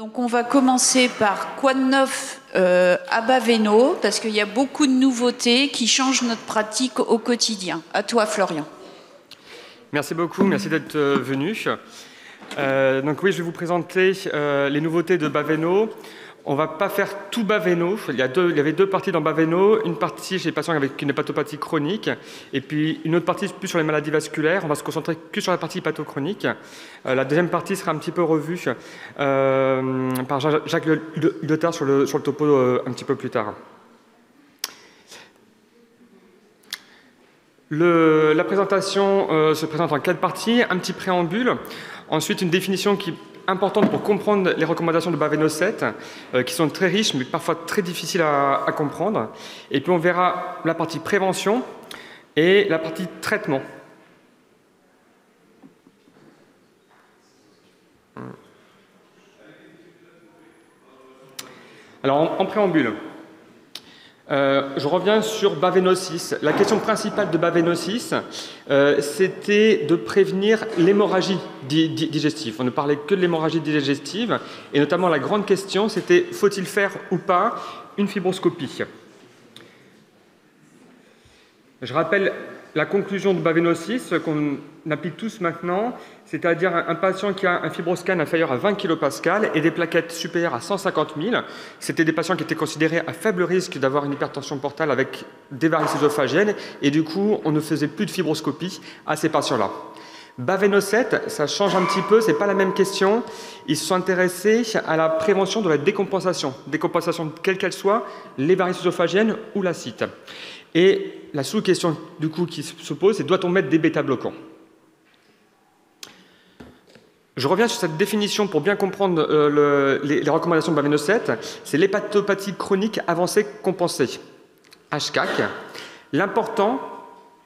Donc on va commencer par quoi de neuf à Baveno, parce qu'il y a beaucoup de nouveautés qui changent notre pratique au quotidien. À toi, Florian. Merci beaucoup, merci d'être venu. Donc oui, je vais vous présenter les nouveautés de Baveno. On ne va pas faire tout Baveno. Il y avait deux parties dans Baveno. Une partie chez les patients avec une hépatopathie chronique et puis une autre partie plus sur les maladies vasculaires. On va se concentrer que sur la partie hépatochronique. La deuxième partie sera un petit peu revue par Jacques Lyotard sur le topo un petit peu plus tard. La présentation se présente en 4 parties. Un petit préambule. Ensuite, une définition qui importante pour comprendre les recommandations de Baveno 7, qui sont très riches, mais parfois très difficiles à comprendre. Et puis on verra la partie prévention et la partie traitement. Alors, en préambule, je reviens sur Baveno 6. La question principale de Baveno 6, c'était de prévenir l'hémorragie digestive. On ne parlait que de l'hémorragie digestive, et notamment la grande question, c'était faut-il faire ou pas une fibroscopie? Je rappelle la conclusion de Baveno 6 qu'on applique tous maintenant, c'est-à-dire un patient qui a un fibroscan inférieur à 20 kPa et des plaquettes supérieures à 150 000. C'était des patients qui étaient considérés à faible risque d'avoir une hypertension portale avec des varices œsophagiennes et du coup, on ne faisait plus de fibroscopie à ces patients-là. Baveno 7, ça change un petit peu, ce n'est pas la même question. Ils se sont intéressés à la prévention de la décompensation quelle qu'elle soit, les varices œsophagiennes ou l'acide. Et la sous-question du coup qui se pose, c'est doit-on mettre des bêta-bloquants? Je reviens sur cette définition pour bien comprendre les recommandations de Baveno 7. C'est l'hépatopathie chronique avancée compensée, HCAC. L'important,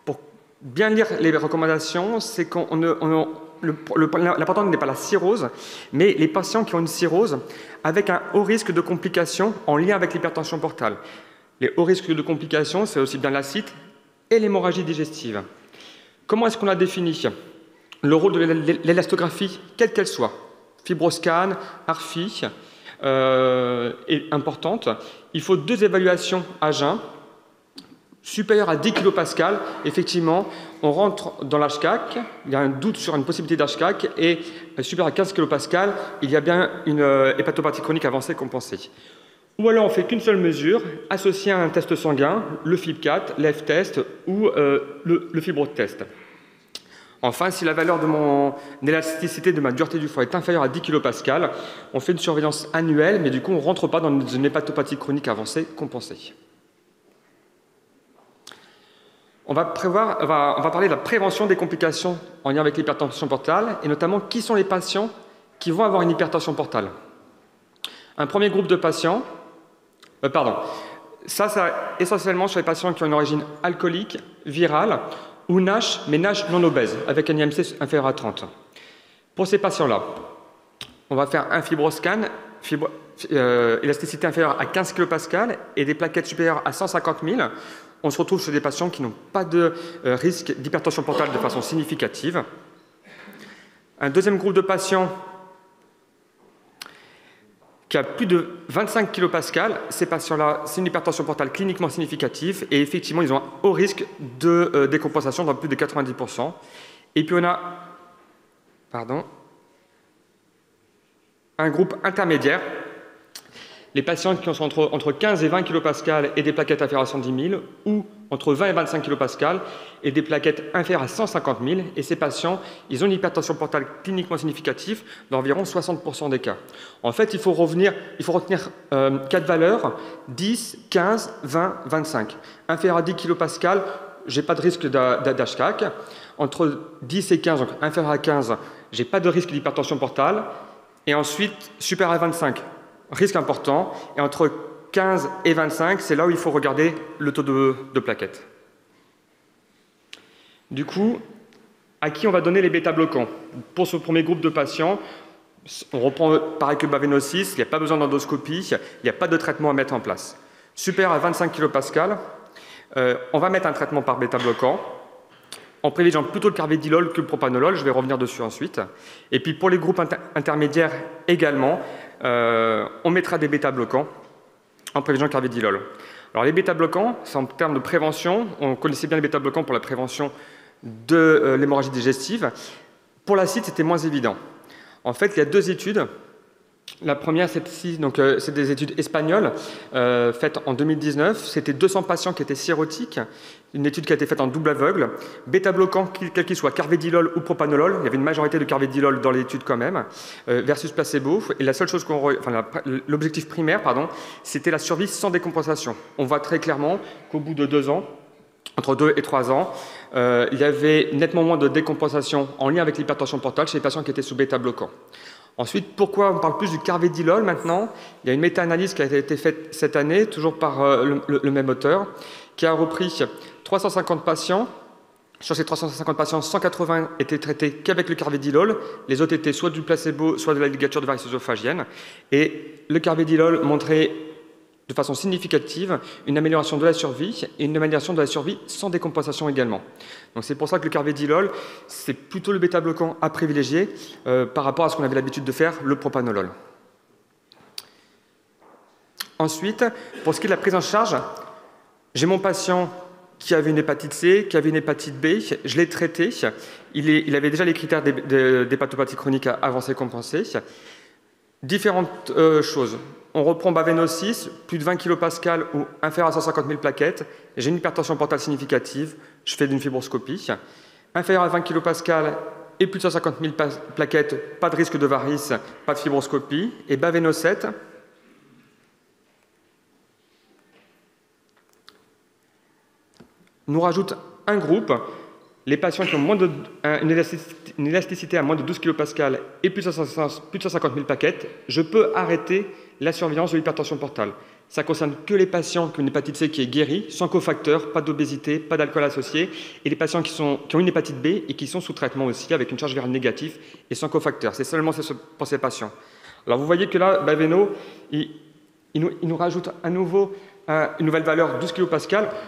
pour bien lire les recommandations, c'est l'important n'est pas la cirrhose, mais les patients qui ont une cirrhose avec un haut risque de complications en lien avec l'hypertension portale. Les hauts risques de complications, c'est aussi bien l'acide et l'hémorragie digestive. Comment est-ce qu'on a défini le rôle de l'élastographie, quelle qu'elle soit, fibroscan, ARFI, est importante. Il faut 2 évaluations à jeun, supérieures à 10 kPa. Effectivement, on rentre dans l'HCAC, il y a un doute sur une possibilité d'HCAC, et supérieur à 15 kPa, il y a bien une hépatopathie chronique avancée compensée. Ou alors on ne fait qu'une seule mesure, associée à un test sanguin, le FIB4, l'EF-test ou le FibroTest. Enfin, si la valeur de mon élasticité de ma dureté du foie est inférieure à 10 kPa, on fait une surveillance annuelle, mais du coup on ne rentre pas dans une hépatopathie chronique avancée compensée. On va parler de la prévention des complications en lien avec l'hypertension portale, et notamment qui sont les patients qui vont avoir une hypertension portale. Un premier groupe de patients, ça essentiellement sur les patients qui ont une origine alcoolique, virale, ou NASH, mais NASH non obèse, avec un IMC inférieur à 30. Pour ces patients-là, on va faire un fibroscan, élasticité inférieure à 15 kPa et des plaquettes supérieures à 150 000. On se retrouve sur des patients qui n'ont pas de risque d'hypertension portale de façon significative. Un deuxième groupe de patients qui a plus de 25 kPa, ces patients-là, c'est une hypertension portale cliniquement significative et effectivement, ils ont un haut risque de décompensation dans plus de 90%. Et puis on a un groupe intermédiaire, les patients qui sont entre 15 et 20 kPa et des plaquettes inférieures à 110 000 ou entre 20 et 25 kPa et des plaquettes inférieures à 150 000. Et ces patients, ils ont une hypertension portale cliniquement significative d'environ 60% des cas. En fait, il faut retenir 4 valeurs, 10, 15, 20, 25. Inférieur à 10 kPa, je n'ai pas de risque d'HCAC. Entre 10 et 15, donc inférieur à 15, je n'ai pas de risque d'hypertension portale. Et ensuite, supérieur à 25. Risque important, et entre 15 et 25, c'est là où il faut regarder le taux de plaquettes. Du coup, à qui on va donner les bêta-bloquants? Pour ce premier groupe de patients, on reprend pareil que Baveno 6, il n'y a pas besoin d'endoscopie, il n'y a pas de traitement à mettre en place. Supérieur à 25 kPa, on va mettre un traitement par bêta-bloquant. en privilégiant plutôt le carvedilol que le propanolol, je vais revenir dessus ensuite. Et puis pour les groupes intermédiaires également, on mettra des bêta-bloquants en prévision de carvedilol. Alors les bêta-bloquants, c'est en termes de prévention, on connaissait bien les bêta-bloquants pour la prévention de l'hémorragie digestive. Pour l'acide, c'était moins évident. En fait, il y a 2 études. La première, c'est des études espagnoles faites en 2019. C'était 200 patients qui étaient cirrhotiques. Une étude qui a été faite en double aveugle. Bêta-bloquant, quel qu'il soit, carvedilol ou propanolol. Il y avait une majorité de carvedilol dans l'étude quand même, versus placebo. Et la seule chose l'objectif primaire, c'était la survie sans décompensation. On voit très clairement qu'au bout de 2 ans, entre 2 et 3 ans, il y avait nettement moins de décompensation en lien avec l'hypertension portale chez les patients qui étaient sous bêta-bloquant. Ensuite, pourquoi on parle plus du carvedilol maintenant? Il y a une méta-analyse qui a été faite cette année, toujours par le même auteur, qui a repris 350 patients. Sur ces 350 patients, 180 étaient traités qu'avec le carvedilol. Les autres étaient soit du placebo, soit de la ligature de varices œsophagiennes. Et le carvedilol montrait de façon significative une amélioration de la survie et une amélioration de la survie sans décompensation également. Donc c'est pour ça que le carvedilol, c'est plutôt le bêta-bloquant à privilégier par rapport à ce qu'on avait l'habitude de faire, le propanolol. Ensuite, pour ce qui est de la prise en charge, j'ai mon patient qui avait une hépatite C, qui avait une hépatite B, je l'ai traité, il avait déjà les critères d'hépatopathie chronique avancée compensée. Différentes choses. On reprend Baveno 6, plus de 20 kPa ou inférieur à 150 000 plaquettes. J'ai une hypertension portale significative, je fais d'une fibroscopie. Inférieur à 20 kPa et plus de 150 000 plaquettes, pas de risque de varices, pas de fibroscopie. Et Baveno 7, nous rajoute un groupe, les patients qui ont une élasticité à moins de 12 kPa et plus de 150 000 plaquettes, je peux arrêter la surveillance de l'hypertension portale. Ça ne concerne que les patients qui ont une hépatite C qui est guérie, sans cofacteur, pas d'obésité, pas d'alcool associé, et les patients qui ont une hépatite B et qui sont sous traitement aussi, avec une charge virale négative et sans cofacteur. C'est seulement pour ces patients. Alors vous voyez que là, Baveno, il nous rajoute à nouveau une nouvelle valeur, 12 kPa.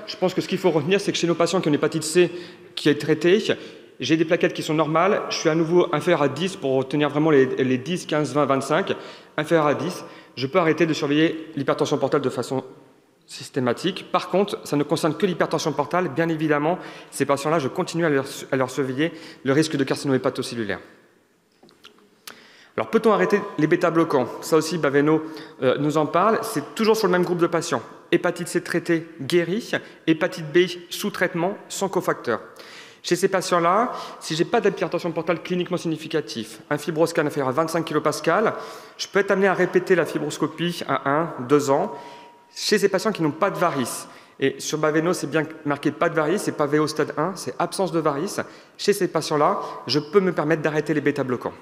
Je pense que ce qu'il faut retenir, c'est que chez nos patients qui ont une hépatite C qui est traitée, j'ai des plaquettes qui sont normales, je suis à nouveau inférieur à 10 pour retenir vraiment les 10, 15, 20, 25, inférieur à 10, je peux arrêter de surveiller l'hypertension portale de façon systématique. Par contre, ça ne concerne que l'hypertension portale. Bien évidemment, ces patients-là, je continue à leur surveiller le risque de carcinome hépatocellulaire. Alors, peut-on arrêter les bêta-bloquants? Ça aussi, Baveno nous en parle. C'est toujours sur le même groupe de patients. Hépatite C traitée, guérie. Hépatite B, sous traitement, sans cofacteur. Chez ces patients-là, si je n'ai pas d'hypertension portale cliniquement significative, un fibroscan inférieur à 25 kPa, je peux être amené à répéter la fibroscopie à 1, 2 ans. Chez ces patients qui n'ont pas de varices, et sur Baveno, c'est bien marqué pas de varices, c'est pas VO stade 1, c'est absence de varices. Chez ces patients-là, je peux me permettre d'arrêter les bêta-bloquants.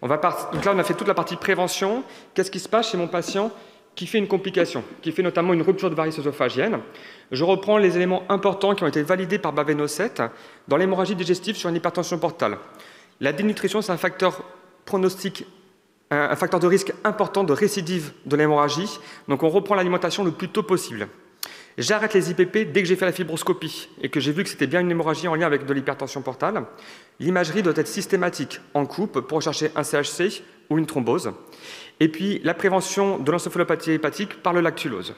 Donc là, on a fait toute la partie prévention. Qu'est-ce qui se passe chez mon patient qui fait une complication, qui fait notamment une rupture de varices œsophagiennes? Je reprends les éléments importants qui ont été validés par Baveno 7 dans l'hémorragie digestive sur une hypertension portale. La dénutrition, c'est un facteur pronostic, un facteur de risque important de récidive de l'hémorragie. Donc on reprend l'alimentation le plus tôt possible. J'arrête les IPP dès que j'ai fait la fibroscopie et que j'ai vu que c'était bien une hémorragie en lien avec de l'hypertension portale. L'imagerie doit être systématique en coupe pour rechercher un CHC ou une thrombose. Et puis la prévention de l'encéphalopathie hépatique par le lactulose.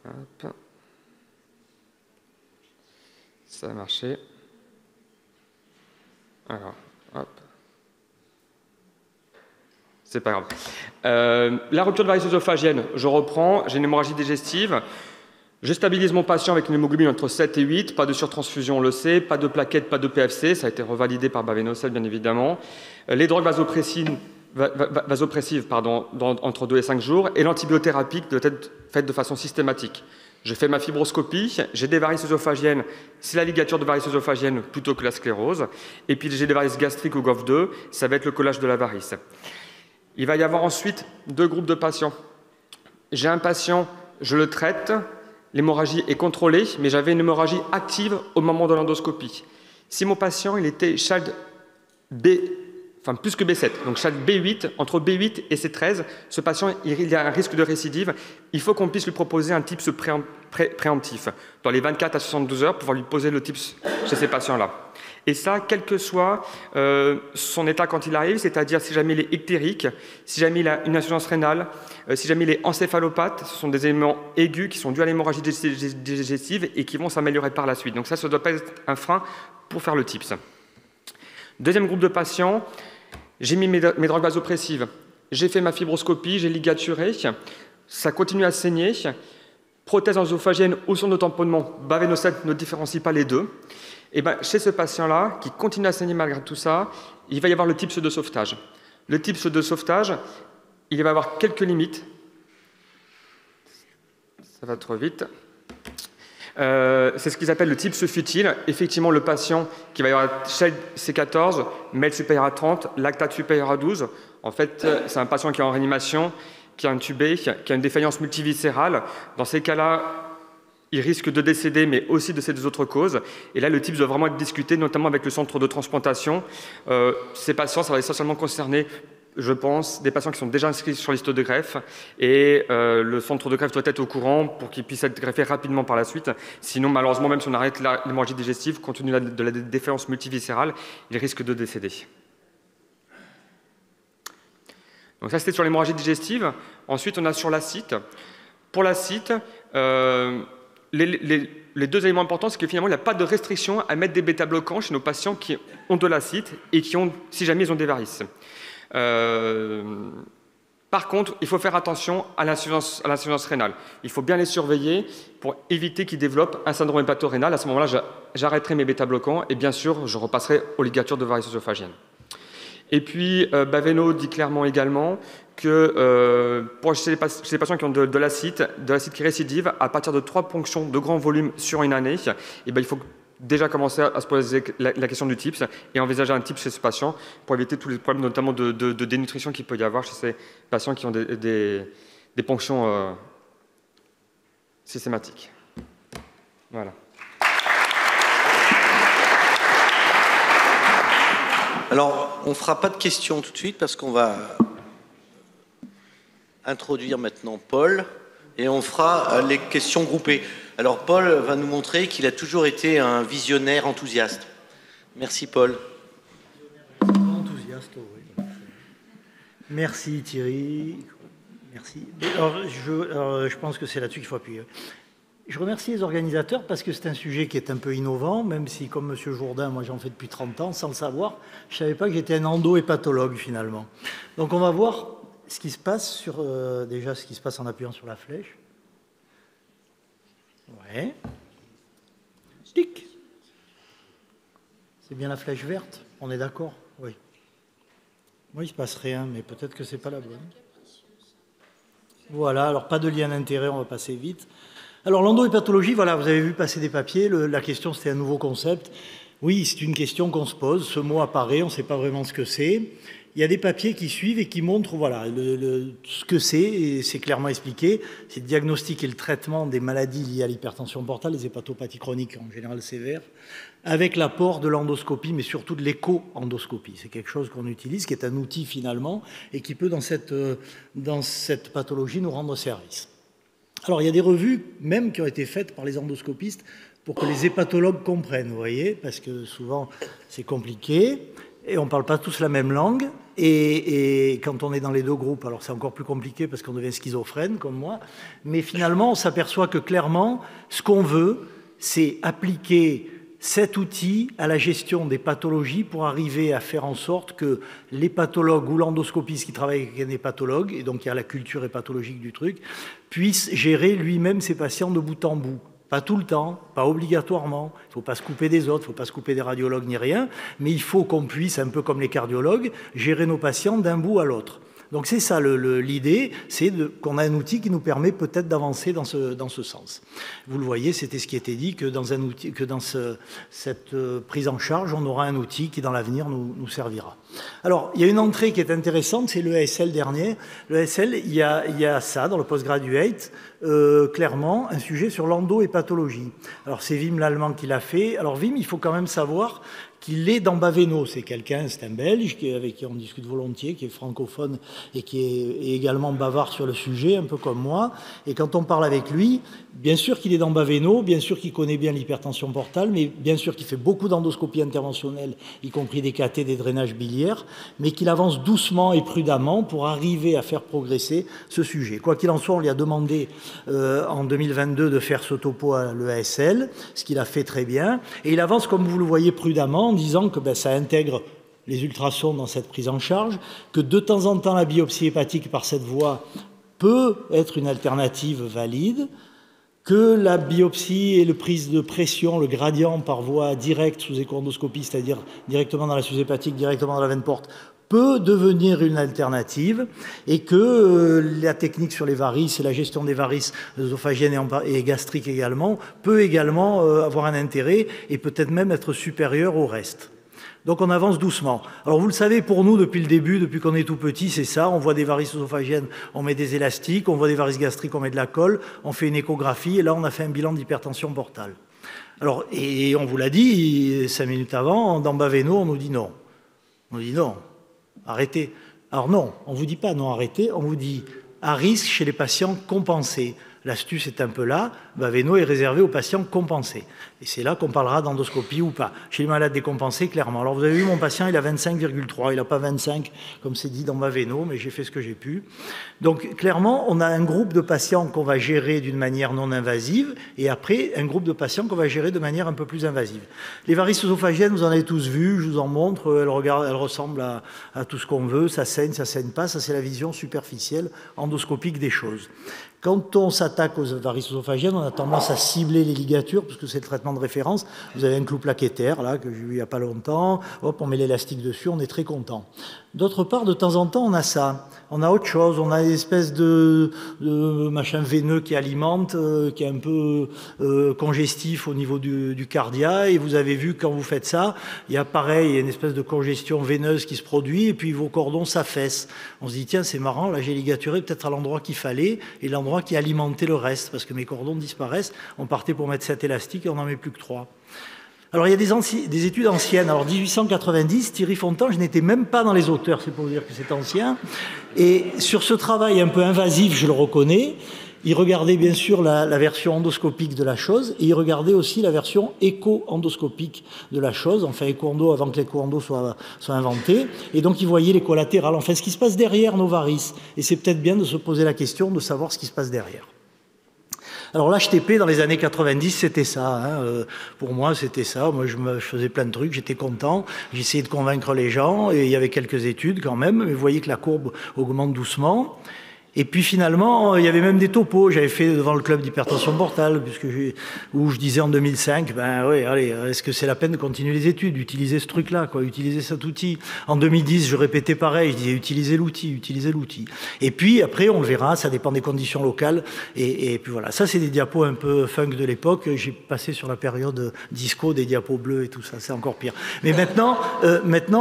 Hop. Ça a marché. Alors, hop. C'est pas grave. La rupture de varices œsophagiennes, je reprends, j'ai une hémorragie digestive. Je stabilise mon patient avec une hémoglobine entre 7 et 8, pas de surtransfusion, on le sait, pas de plaquettes, pas de PFC, ça a été revalidé par Baveno 7, bien évidemment. Les drogues vasopressives entre 2 et 5 jours, et l'antibiothérapie doit être faite de façon systématique. Je fais ma fibroscopie, j'ai des varices œsophagiennes, c'est la ligature de varices œsophagiennes plutôt que la sclérose, et puis j'ai des varices gastriques ou GOF2, ça va être le collage de la varice. Il va y avoir ensuite 2 groupes de patients. J'ai un patient, je le traite, l'hémorragie est contrôlée, mais j'avais une hémorragie active au moment de l'endoscopie. Si mon patient il était child B enfin plus que B7. Donc chaque B8, entre B8 et C13, ce patient, il y a un risque de récidive. Il faut qu'on puisse lui proposer un TIPS préemptif dans les 24 à 72 heures pour pouvoir lui poser le TIPS chez ces patients-là. Et ça, quel que soit son état quand il arrive, c'est-à-dire si jamais il est ictérique, si jamais il a une insuffisance rénale, si jamais il est encéphalopathe, ce sont des éléments aigus qui sont dus à l'hémorragie digestive et qui vont s'améliorer par la suite. Donc ça ne doit pas être un frein pour faire le TIPS. Deuxième groupe de patients, j'ai mis mes drogues vasopressives, j'ai fait ma fibroscopie, j'ai ligaturé, ça continue à saigner, prothèse œsophagienne ou son tamponnement, Baveno-7 ne différencie pas les deux. Et bien, chez ce patient-là, qui continue à saigner malgré tout ça, il va y avoir le TIPS de sauvetage. Le TIPS de sauvetage, il va avoir quelques limites. Ça va trop vite. C'est ce qu'ils appellent le TIPS futile. Effectivement, le patient qui va y avoir Shell C14, MEL supérieur à 30, lactate supérieur à 12. En fait, c'est un patient qui est en réanimation, qui est intubé, qui a une défaillance multiviscérale. Dans ces cas-là, il risque de décéder, mais aussi de ces deux autres causes. Et là, le TIPS doit vraiment être discuté, notamment avec le centre de transplantation. Ces patients, ça va essentiellement concerner, je pense, des patients qui sont déjà inscrits sur liste de greffe. Et le centre de greffe doit être au courant pour qu'il puisse être greffé rapidement par la suite. Sinon, malheureusement, même si on arrête l'hémorragie digestive, compte tenu de la défaillance multiviscérale, il risque de décéder. Donc ça, c'était sur l'hémorragie digestive. Ensuite, on a sur l'acide. Pour l'acide, les deux éléments importants, c'est que finalement, il n'y a pas de restriction à mettre des bêta-bloquants chez nos patients qui ont de l'acide et qui ont, si jamais ils ont des varices. Par contre, il faut faire attention à l'insuffisance rénale. Il faut bien les surveiller pour éviter qu'ils développent un syndrome hépato-rénal. À ce moment-là, j'arrêterai mes bêta-bloquants et bien sûr, je repasserai aux ligatures de varices œsophagiennes. Et puis, Baveno dit clairement également que chez les patients qui ont de l'acide qui récidive, à partir de 3 ponctions de grand volume sur une année, il faut déjà commencer à se poser la question du TIPS et envisager un TIPS chez ce patient pour éviter tous les problèmes, notamment de dénutrition qu'il peut y avoir chez ces patients qui ont des ponctions systématiques. Voilà. Alors, on ne fera pas de questions tout de suite parce qu'on va introduire maintenant Paul et on fera les questions groupées. Alors, Paul va nous montrer qu'il a toujours été un visionnaire enthousiaste. Merci, Paul. Enthousiaste, oui. Merci, Thierry. Merci. Alors, je pense que c'est là-dessus qu'il faut appuyer. Je remercie les organisateurs parce que c'est un sujet qui est un peu innovant, même si, comme M. Jourdain, moi j'en fais depuis 30 ans, sans le savoir, je ne savais pas que j'étais un endo-hépatologue finalement. Donc on va voir ce qui se passe déjà ce qui se passe en appuyant sur la flèche. Ouais. Tic. C'est bien la flèche verte, on est d'accord? Oui. Moi il ne se passe rien, mais peut-être que ce n'est pas la bonne. Voilà, alors pas de lien d'intérêt, on va passer vite. Alors, l'endohépatologie, voilà, vous avez vu passer des papiers. La question, c'était un nouveau concept. Oui, c'est une question qu'on se pose. Ce mot apparaît, on ne sait pas vraiment ce que c'est. Il y a des papiers qui suivent et qui montrent voilà, ce que c'est, et c'est clairement expliqué. C'est le diagnostic et le traitement des maladies liées à l'hypertension portale, les hépatopathies chroniques en général sévères, avec l'apport de l'endoscopie, mais surtout de l'écho-endoscopie. C'est quelque chose qu'on utilise, qui est un outil finalement, et qui peut, dans cette pathologie, nous rendre service. Alors, il y a des revues même qui ont été faites par les endoscopistes pour que les hépatologues comprennent, vous voyez, parce que souvent, c'est compliqué, et on ne parle pas tous la même langue, et quand on est dans les deux groupes, alors c'est encore plus compliqué parce qu'on devient schizophrène, comme moi, mais finalement, on s'aperçoit que clairement, ce qu'on veut, c'est appliquer cet outil à la gestion des pathologies pour arriver à faire en sorte que l'hépatologue ou l'endoscopiste qui travaille avec un hépatologue, et donc il y a la culture hépatologique du truc, puisse gérer lui-même ses patients de bout en bout. Pas tout le temps, pas obligatoirement, il ne faut pas se couper des autres, il ne faut pas se couper des radiologues ni rien, mais il faut qu'on puisse, un peu comme les cardiologues, gérer nos patients d'un bout à l'autre. Donc c'est ça l'idée, c'est qu'on a un outil qui nous permet peut-être d'avancer dans ce sens. Vous le voyez, c'était ce qui était dit, que dans cette prise en charge, on aura un outil qui dans l'avenir nous servira. Alors, il y a une entrée qui est intéressante, c'est le ESL dernier. Le ESL, il y a ça dans le postgraduate, clairement, un sujet sur l'endohépatologie. Alors c'est Wim l'Allemand qui l'a fait. Alors Wim, il faut quand même savoir qu'il est dans Baveno. C'est quelqu'un, c'est un Belge avec qui on discute volontiers, qui est francophone et qui est également bavard sur le sujet, un peu comme moi. Et quand on parle avec lui, bien sûr qu'il est dans Baveno, bien sûr qu'il connaît bien l'hypertension portale, mais bien sûr qu'il fait beaucoup d'endoscopies interventionnelles, y compris des cathés, des drainages biliaires, mais qu'il avance doucement et prudemment pour arriver à faire progresser ce sujet. Quoi qu'il en soit, on lui a demandé en 2022 de faire ce topo à l'EASL, ce qu'il a fait très bien, et il avance, comme vous le voyez, prudemment, en disant que ça intègre les ultrasons dans cette prise en charge, que de temps en temps la biopsie hépatique par cette voie peut être une alternative valide, que la biopsie et le prise de pression, le gradient par voie directe sous écho-endoscopie, c'est-à-dire directement dans la suze hépatique, directement dans la veine porte, peut devenir une alternative, et que la technique sur les varices et la gestion des varices œsophagiennes et gastriques également peut également avoir un intérêt et peut-être même être supérieur au reste. Donc on avance doucement. Alors vous le savez, pour nous, depuis le début, depuis qu'on est tout petit, c'est ça. On voit des varices œsophagiennes, on met des élastiques. On voit des varices gastriques, on met de la colle. On fait une échographie et là on a fait un bilan d'hypertension portale. Alors, et on vous l'a dit 5 minutes avant, dans Baveno, on nous dit non. On nous dit non, arrêtez. Alors non, on ne vous dit pas non, arrêtez. On vous dit à risque chez les patients compensés. L'astuce est un peu là. Baveno est réservé aux patients compensés. Et c'est là qu'on parlera d'endoscopie ou pas. Chez les malades décompensés, clairement. Alors vous avez vu, mon patient, il a 25,3. Il n'a pas 25, comme c'est dit dans Baveno, mais j'ai fait ce que j'ai pu. Donc clairement, on a un groupe de patients qu'on va gérer d'une manière non invasive, et après, un groupe de patients qu'on va gérer de manière un peu plus invasive. Les varices œsophagiennes, vous en avez tous vu, je vous en montre. Elles ressemblent à tout ce qu'on veut. Ça saigne pas. Ça, c'est la vision superficielle, endoscopique des choses. Quand on s'attaque aux varices œsophagiennes, on a tendance à cibler les ligatures, parce que c'est le traitement de référence. Vous avez un clou plaquettaire, là, que j'ai vu il n'y a pas longtemps. Hop, on met l'élastique dessus, on est très content. D'autre part, de temps en temps, on a ça. On a autre chose. On a une espèce de machin veineux qui alimente, qui est un peu congestif au niveau du cardia. Et vous avez vu, quand vous faites ça, il y a pareil, il y a une espèce de congestion veineuse qui se produit, et puis vos cordons s'affaissent. On se dit, tiens, c'est marrant, là, j'ai ligaturé peut-être à l'endroit qu'il fallait, et l'endroit qui alimentait le reste, parce que mes cordons disparaissent. On partait pour mettre 7 élastiques et on n'en met plus que 3. Alors, il y a des études anciennes. Alors, 1890, Thierry Fontan, je n'étais même pas dans les auteurs, c'est pour vous dire que c'est ancien. Et sur ce travail un peu invasif, je le reconnais, il regardait bien sûr la version endoscopique de la chose, et il regardait aussi la version écho-endoscopique de la chose, enfin écho-endo avant que l'écho-endo soit inventé. Et donc, il voyait les collatérales, enfin ce qui se passe derrière nos varices. Et c'est peut-être bien de se poser la question de savoir ce qui se passe derrière. Alors l'HTP, dans les années 90, c'était ça. Hein. Pour moi, c'était ça. Moi, je faisais plein de trucs, j'étais content. J'essayais de convaincre les gens, et il y avait quelques études quand même. Mais vous voyez que la courbe augmente doucement. Et puis finalement, il y avait même des topos. J'avais fait devant le club d'hypertension portale, où je disais en 2005, ben oui, allez, est-ce que c'est la peine de continuer les études, d'utiliser ce truc-là, quoi, utiliser cet outil. En 2010, je répétais pareil, je disais utilisez l'outil. Et puis après, on le verra, ça dépend des conditions locales. Et puis voilà, ça c'est des diapos un peu funk de l'époque. J'ai passé sur la période disco, des diapos bleus et tout ça, c'est encore pire. Mais maintenant,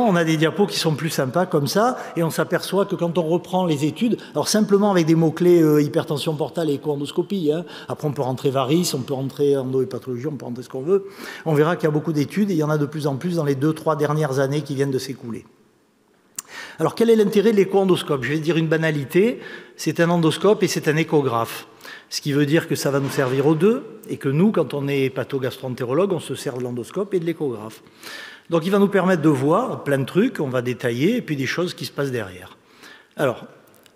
on a des diapos qui sont plus sympas comme ça, et on s'aperçoit que quand on reprend les études, alors simplement avec des mots-clés hypertension portale et écho-endoscopie. Hein. Après, on peut rentrer varices, on peut rentrer endo-hépatologie, on peut rentrer ce qu'on veut. On verra qu'il y a beaucoup d'études, et il y en a de plus en plus dans les 2-3 dernières années qui viennent de s'écouler. Alors, quel est l'intérêt de l'écho-endoscope? Je vais dire une banalité, c'est un endoscope et c'est un échographe. Ce qui veut dire que ça va nous servir aux deux, et que nous, quand on est hépatogastro-entérologue, on se sert de l'endoscope et de l'échographe. Donc, il va nous permettre de voir plein de trucs, on va détailler, et puis des choses qui se passent derrière. Alors,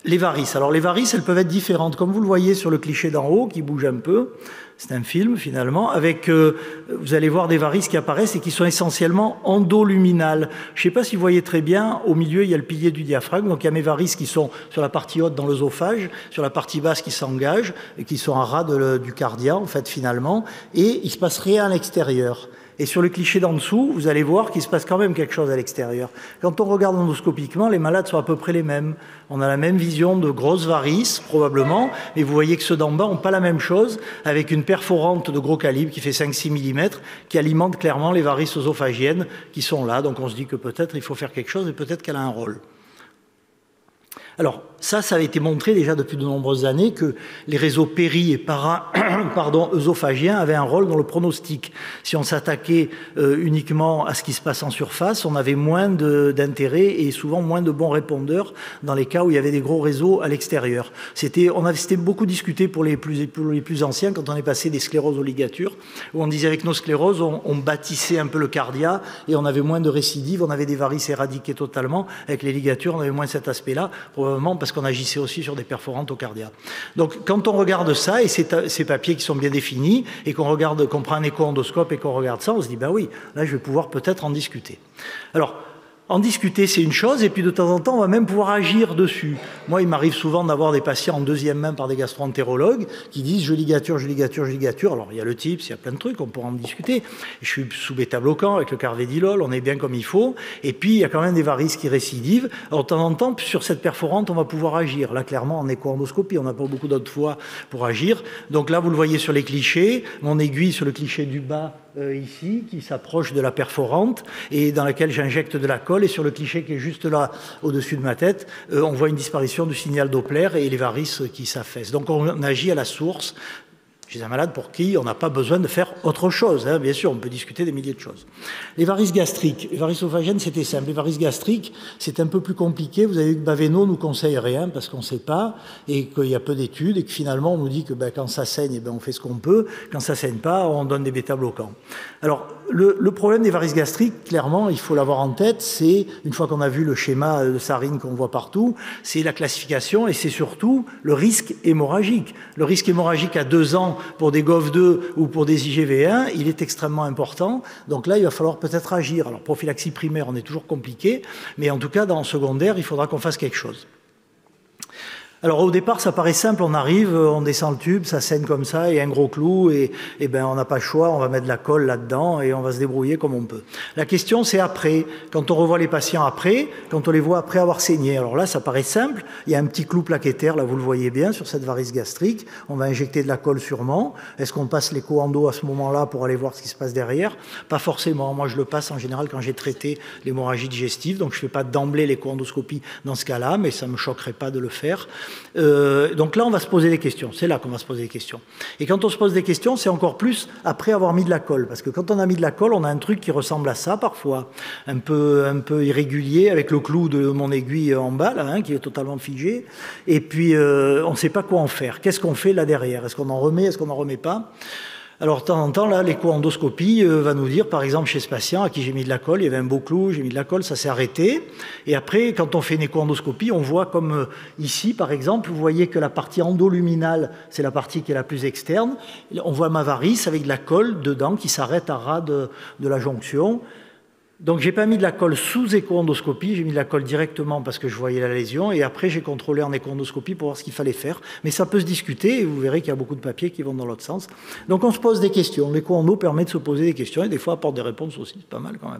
les varices. Alors les varices, elles peuvent être différentes. Comme vous le voyez sur le cliché d'en haut, qui bouge un peu, c'est un film finalement, avec, vous allez voir des varices qui apparaissent et qui sont essentiellement endoluminales. Je ne sais pas si vous voyez très bien, au milieu, il y a le pilier du diaphragme, donc il y a mes varices qui sont sur la partie haute dans l'œsophage, sur la partie basse qui s'engagent, et qui sont à ras du cardia, en fait, finalement, et il se passe rien à l'extérieur. Et sur le cliché d'en dessous, vous allez voir qu'il se passe quand même quelque chose à l'extérieur. Quand on regarde endoscopiquement, les malades sont à peu près les mêmes. On a la même vision de grosses varices, probablement, mais vous voyez que ceux d'en bas n'ont pas la même chose, avec une perforante de gros calibre qui fait 5-6 mm, qui alimente clairement les varices œsophagiennes qui sont là. Donc on se dit que peut-être il faut faire quelque chose, et peut-être qu'elle a un rôle. Alors, ça avait été montré déjà depuis de nombreuses années que les réseaux péri- et œsophagiens avaient un rôle dans le pronostic. Si on s'attaquait uniquement à ce qui se passe en surface, on avait moins d'intérêt et souvent moins de bons répondeurs dans les cas où il y avait des gros réseaux à l'extérieur. C'était beaucoup discuté pour les plus anciens quand on est passé des scléroses aux ligatures, où on disait avec nos scléroses, on bâtissait un peu le cardia et on avait moins de récidives, on avait des varices éradiquées totalement. Avec les ligatures, on avait moins cet aspect-là, probablement parce qu'on agissait aussi sur des perforantes au cardia. Donc quand on regarde ça, et ces papiers qui sont bien définis, et qu'on prend un écho-endoscope et qu'on regarde ça, on se dit, ben oui, là je vais pouvoir peut-être en discuter. Alors, en discuter, c'est une chose, et puis de temps en temps, on va même pouvoir agir dessus. Moi, il m'arrive souvent d'avoir des patients en deuxième main par des gastro-entérologues qui disent « je ligature, je ligature, je ligature ». Alors, il y a le TIPS, il y a plein de trucs, on pourra en discuter. Je suis sous bêta-bloquant avec le carvedilol, on est bien comme il faut. Et puis, il y a quand même des varices qui récidivent. Alors, de temps en temps, sur cette perforante, on va pouvoir agir. Là, clairement, en écho-endoscopie, on n'a pas beaucoup d'autres voies pour agir. Donc là, vous le voyez sur les clichés, mon aiguille sur le cliché du bas, ici, qui s'approche de la perforante et dans laquelle j'injecte de la colle. Et sur le cliché qui est juste là, au-dessus de ma tête, on voit une disparition du signal Doppler et les varices qui s'affaissent. Donc on agit à la source. Chez un malade pour qui on n'a pas besoin de faire autre chose. Bien sûr, on peut discuter des milliers de choses. Les varices gastriques. Les varices œsophagiennes, c'était simple. Les varices gastriques, c'est un peu plus compliqué. Vous avez vu que Baveno nous conseille rien parce qu'on ne sait pas et qu'il y a peu d'études et que finalement, on nous dit que quand ça saigne, on fait ce qu'on peut. Quand ça ne saigne pas, on donne des bêta-bloquants. Alors, le problème des varices gastriques, clairement, il faut l'avoir en tête, c'est, une fois qu'on a vu le schéma de Sarine qu'on voit partout, c'est la classification et c'est surtout le risque hémorragique. Le risque hémorragique à 2 ans pour des GOV2 ou pour des IgV1, il est extrêmement important. Donc là, il va falloir peut-être agir. Alors, prophylaxie primaire, on est toujours compliqué, mais en tout cas, dans le secondaire, il faudra qu'on fasse quelque chose. Alors au départ, ça paraît simple, on arrive, on descend le tube, ça saigne comme ça, et un gros clou, et on n'a pas le choix, on va mettre de la colle là-dedans, et on va se débrouiller comme on peut. La question, c'est après, quand on revoit les patients après, quand on les voit après avoir saigné. Alors là, ça paraît simple, il y a un petit clou plaquettaire, là vous le voyez bien, sur cette varice gastrique, on va injecter de la colle sûrement. Est-ce qu'on passe l'écho-endo à ce moment-là pour aller voir ce qui se passe derrière? Pas forcément, moi je le passe en général quand j'ai traité l'hémorragie digestive, donc je ne fais pas d'emblée l'écho-endoscopie dans ce cas-là, mais ça ne me choquerait pas de le faire. Donc là, on va se poser des questions. C'est là qu'on va se poser des questions. Et quand on se pose des questions, c'est encore plus après avoir mis de la colle. Parce que quand on a mis de la colle, on a un truc qui ressemble à ça parfois, un peu irrégulier, avec le clou de mon aiguille en bas, là, qui est totalement figé. Et puis, on ne sait pas quoi en faire. Qu'est-ce qu'on fait là derrière? Est-ce qu'on en remet? Est-ce qu'on n'en remet pas? Alors, de temps en temps, là, l'écho-endoscopie va nous dire, par exemple, chez ce patient à qui j'ai mis de la colle, il y avait un beau clou, j'ai mis de la colle, ça s'est arrêté. Et après, quand on fait une écho-endoscopie, on voit comme ici, par exemple, vous voyez que la partie endoluminale, c'est la partie qui est la plus externe. On voit ma varice avec de la colle dedans qui s'arrête à ras de la jonction. Donc, j'ai pas mis de la colle sous écho-endoscopie, j'ai mis de la colle directement parce que je voyais la lésion, et après, j'ai contrôlé en écho-endoscopie pour voir ce qu'il fallait faire. Mais ça peut se discuter, et vous verrez qu'il y a beaucoup de papiers qui vont dans l'autre sens. Donc, on se pose des questions. L'écho-endo permet de se poser des questions, et des fois apporte des réponses aussi, c'est pas mal quand même.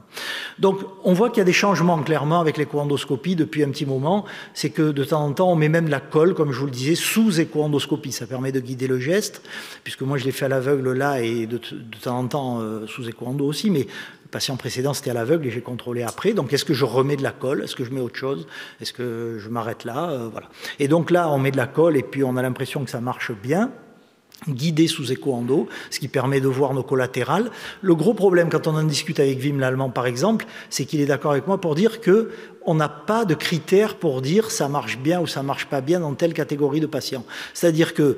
Donc, on voit qu'il y a des changements, clairement, avec l'écho-endoscopie depuis un petit moment. C'est que, de temps en temps, on met même de la colle, comme je vous le disais, sous écho-endoscopie. Ça permet de guider le geste, puisque moi, je l'ai fait à l'aveugle là, et de temps en temps, sous écho-endo aussi, mais le patient précédent, c'était à l'aveugle et j'ai contrôlé après. Donc, est-ce que je remets de la colle? Est-ce que je mets autre chose? Est-ce que je m'arrête là? Voilà. Et donc là, on met de la colle et puis on a l'impression que ça marche bien, guidé sous écho-endo, ce qui permet de voir nos collatérales. Le gros problème, quand on en discute avec Wim l'Allemand, par exemple, c'est qu'il est d'accord avec moi pour dire qu'on n'a pas de critères pour dire ça marche bien ou ça marche pas bien dans telle catégorie de patients. C'est-à-dire que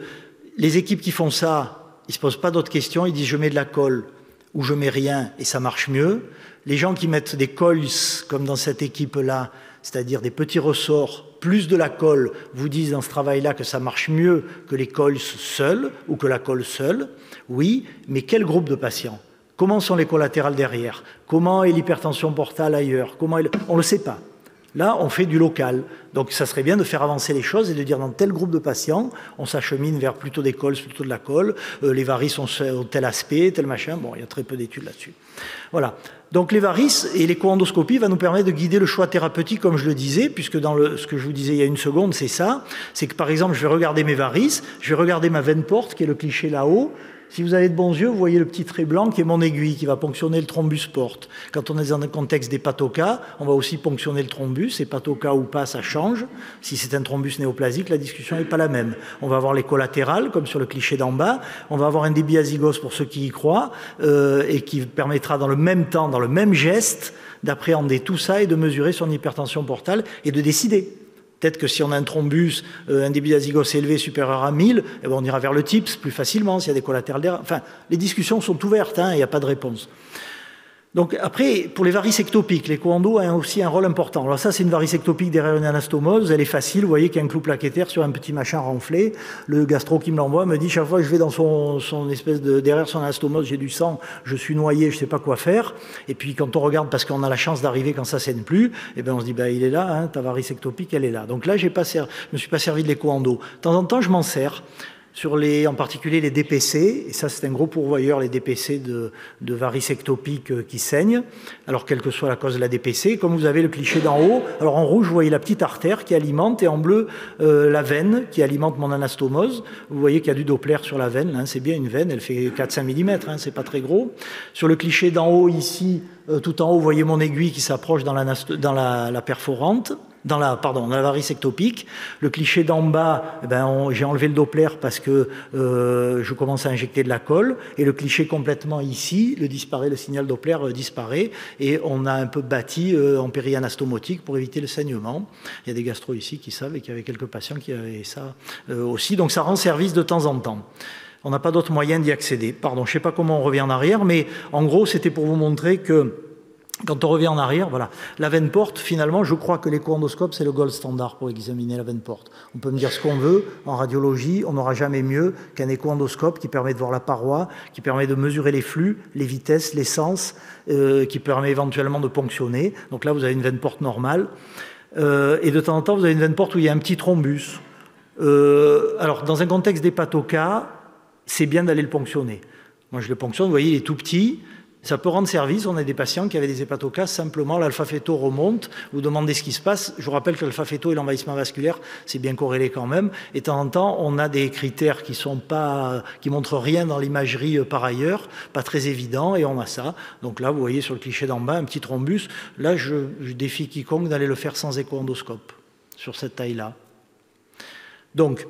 les équipes qui font ça, ils ne se posent pas d'autres questions, ils disent je mets de la colle ou je mets rien et ça marche mieux. Les gens qui mettent des coils, comme dans cette équipe-là, c'est-à-dire des petits ressorts, plus de la colle, vous disent dans ce travail-là que ça marche mieux que les coils seuls ou que la colle seule. Oui, mais quel groupe de patients? Comment sont les collatérales derrière? Comment est l'hypertension portale ailleurs? On ne le sait pas. Là, on fait du local. Donc, ça serait bien de faire avancer les choses et de dire dans tel groupe de patients, on s'achemine vers plutôt des cols, plutôt de la colle, les varices ont tel aspect, tel machin. Bon, il y a très peu d'études là-dessus. Voilà. Donc, les varices et l'écho-endoscopie va nous permettre de guider le choix thérapeutique, comme je le disais, puisque dans ce que je vous disais il y a une seconde, c'est ça. C'est que, par exemple, je vais regarder mes varices, je vais regarder ma veine porte, qui est le cliché là-haut. Si vous avez de bons yeux, vous voyez le petit trait blanc qui est mon aiguille, qui va ponctionner le thrombus porte. Quand on est dans un contexte d'hépatoca, on va aussi ponctionner le thrombus. Hépatoca ou pas, ça change. Si c'est un thrombus néoplasique, la discussion n'est pas la même. On va avoir les collatérales, comme sur le cliché d'en bas. On va avoir un débit azygos pour ceux qui y croient, et qui permettra dans le même temps, dans le même geste, d'appréhender tout ça et de mesurer son hypertension portale et de décider. Peut-être que si on a un thrombus, un débit d'azygos élevé supérieur à 1000, eh ben on ira vers le TIPS plus facilement s'il y a des collatérales d'erreur. Enfin, les discussions sont ouvertes, hein, il n'y a pas de réponse. Donc après, pour les varices ectopiques, l'écho-endo a aussi un rôle important. Alors ça, c'est une varice ectopique derrière une anastomose, elle est facile, vous voyez qu'il y a un clou plaquettaire sur un petit machin renflé. Le gastro qui me l'envoie me dit, chaque fois que je vais dans son espèce de, derrière son anastomose, j'ai du sang, je suis noyé, je ne sais pas quoi faire. Et puis quand on regarde, parce qu'on a la chance d'arriver quand ça saigne plus, eh ben on se dit, bah, il est là, hein, ta varice ectopique, elle est là. Donc là, je ne me suis pas servi de l'écho-endo. De temps en temps, je m'en sers. Sur en particulier les DPC, et ça c'est un gros pourvoyeur, les DPC de varices ectopiques qui saignent, alors quelle que soit la cause de la DPC, comme vous avez le cliché d'en haut, alors en rouge vous voyez la petite artère qui alimente, et en bleu la veine qui alimente mon anastomose, vous voyez qu'il y a du Doppler sur la veine, hein, c'est bien une veine, elle fait 4-5 mm, hein, c'est pas très gros. Sur le cliché d'en haut ici, tout en haut vous voyez mon aiguille qui s'approche dans la perforante, dans la varice ectopique. Le cliché d'en bas, eh ben, j'ai enlevé le Doppler parce que je commence à injecter de la colle. Et le cliché complètement ici, le signal Doppler disparaît. Et on a un peu bâti en périanastomotique pour éviter le saignement. Il y a des gastros ici qui savent et qu'il y avait quelques patients qui avaient ça aussi. Donc ça rend service de temps en temps. On n'a pas d'autre moyen d'y accéder. Pardon, je ne sais pas comment on revient en arrière, mais en gros, c'était pour vous montrer que quand on revient en arrière, voilà, la veine porte, finalement, je crois que l'écho-endoscope, c'est le gold standard pour examiner la veine porte. On peut me dire ce qu'on veut, en radiologie, on n'aura jamais mieux qu'un écho-endoscope qui permet de voir la paroi, qui permet de mesurer les flux, les vitesses, les sens, qui permet éventuellement de ponctionner. Donc là, vous avez une veine porte normale. Et de temps en temps, vous avez une veine porte où il y a un petit thrombus. Alors, dans un contexte d'hépatoca, c'est bien d'aller le ponctionner. Moi, je le ponctionne, vous voyez, il est tout petit. Ça peut rendre service. On a des patients qui avaient des hépatocas, simplement l'alpha-féto remonte, vous demandez ce qui se passe. Je vous rappelle que l'alpha-féto et l'envahissement vasculaire, c'est bien corrélé quand même. Et de temps en temps, on a des critères qui montrent rien dans l'imagerie par ailleurs, pas très évident, et on a ça. Donc là, vous voyez sur le cliché d'en bas, un petit thrombus. Là, je défie quiconque d'aller le faire sans écho-endoscope, sur cette taille-là. Donc,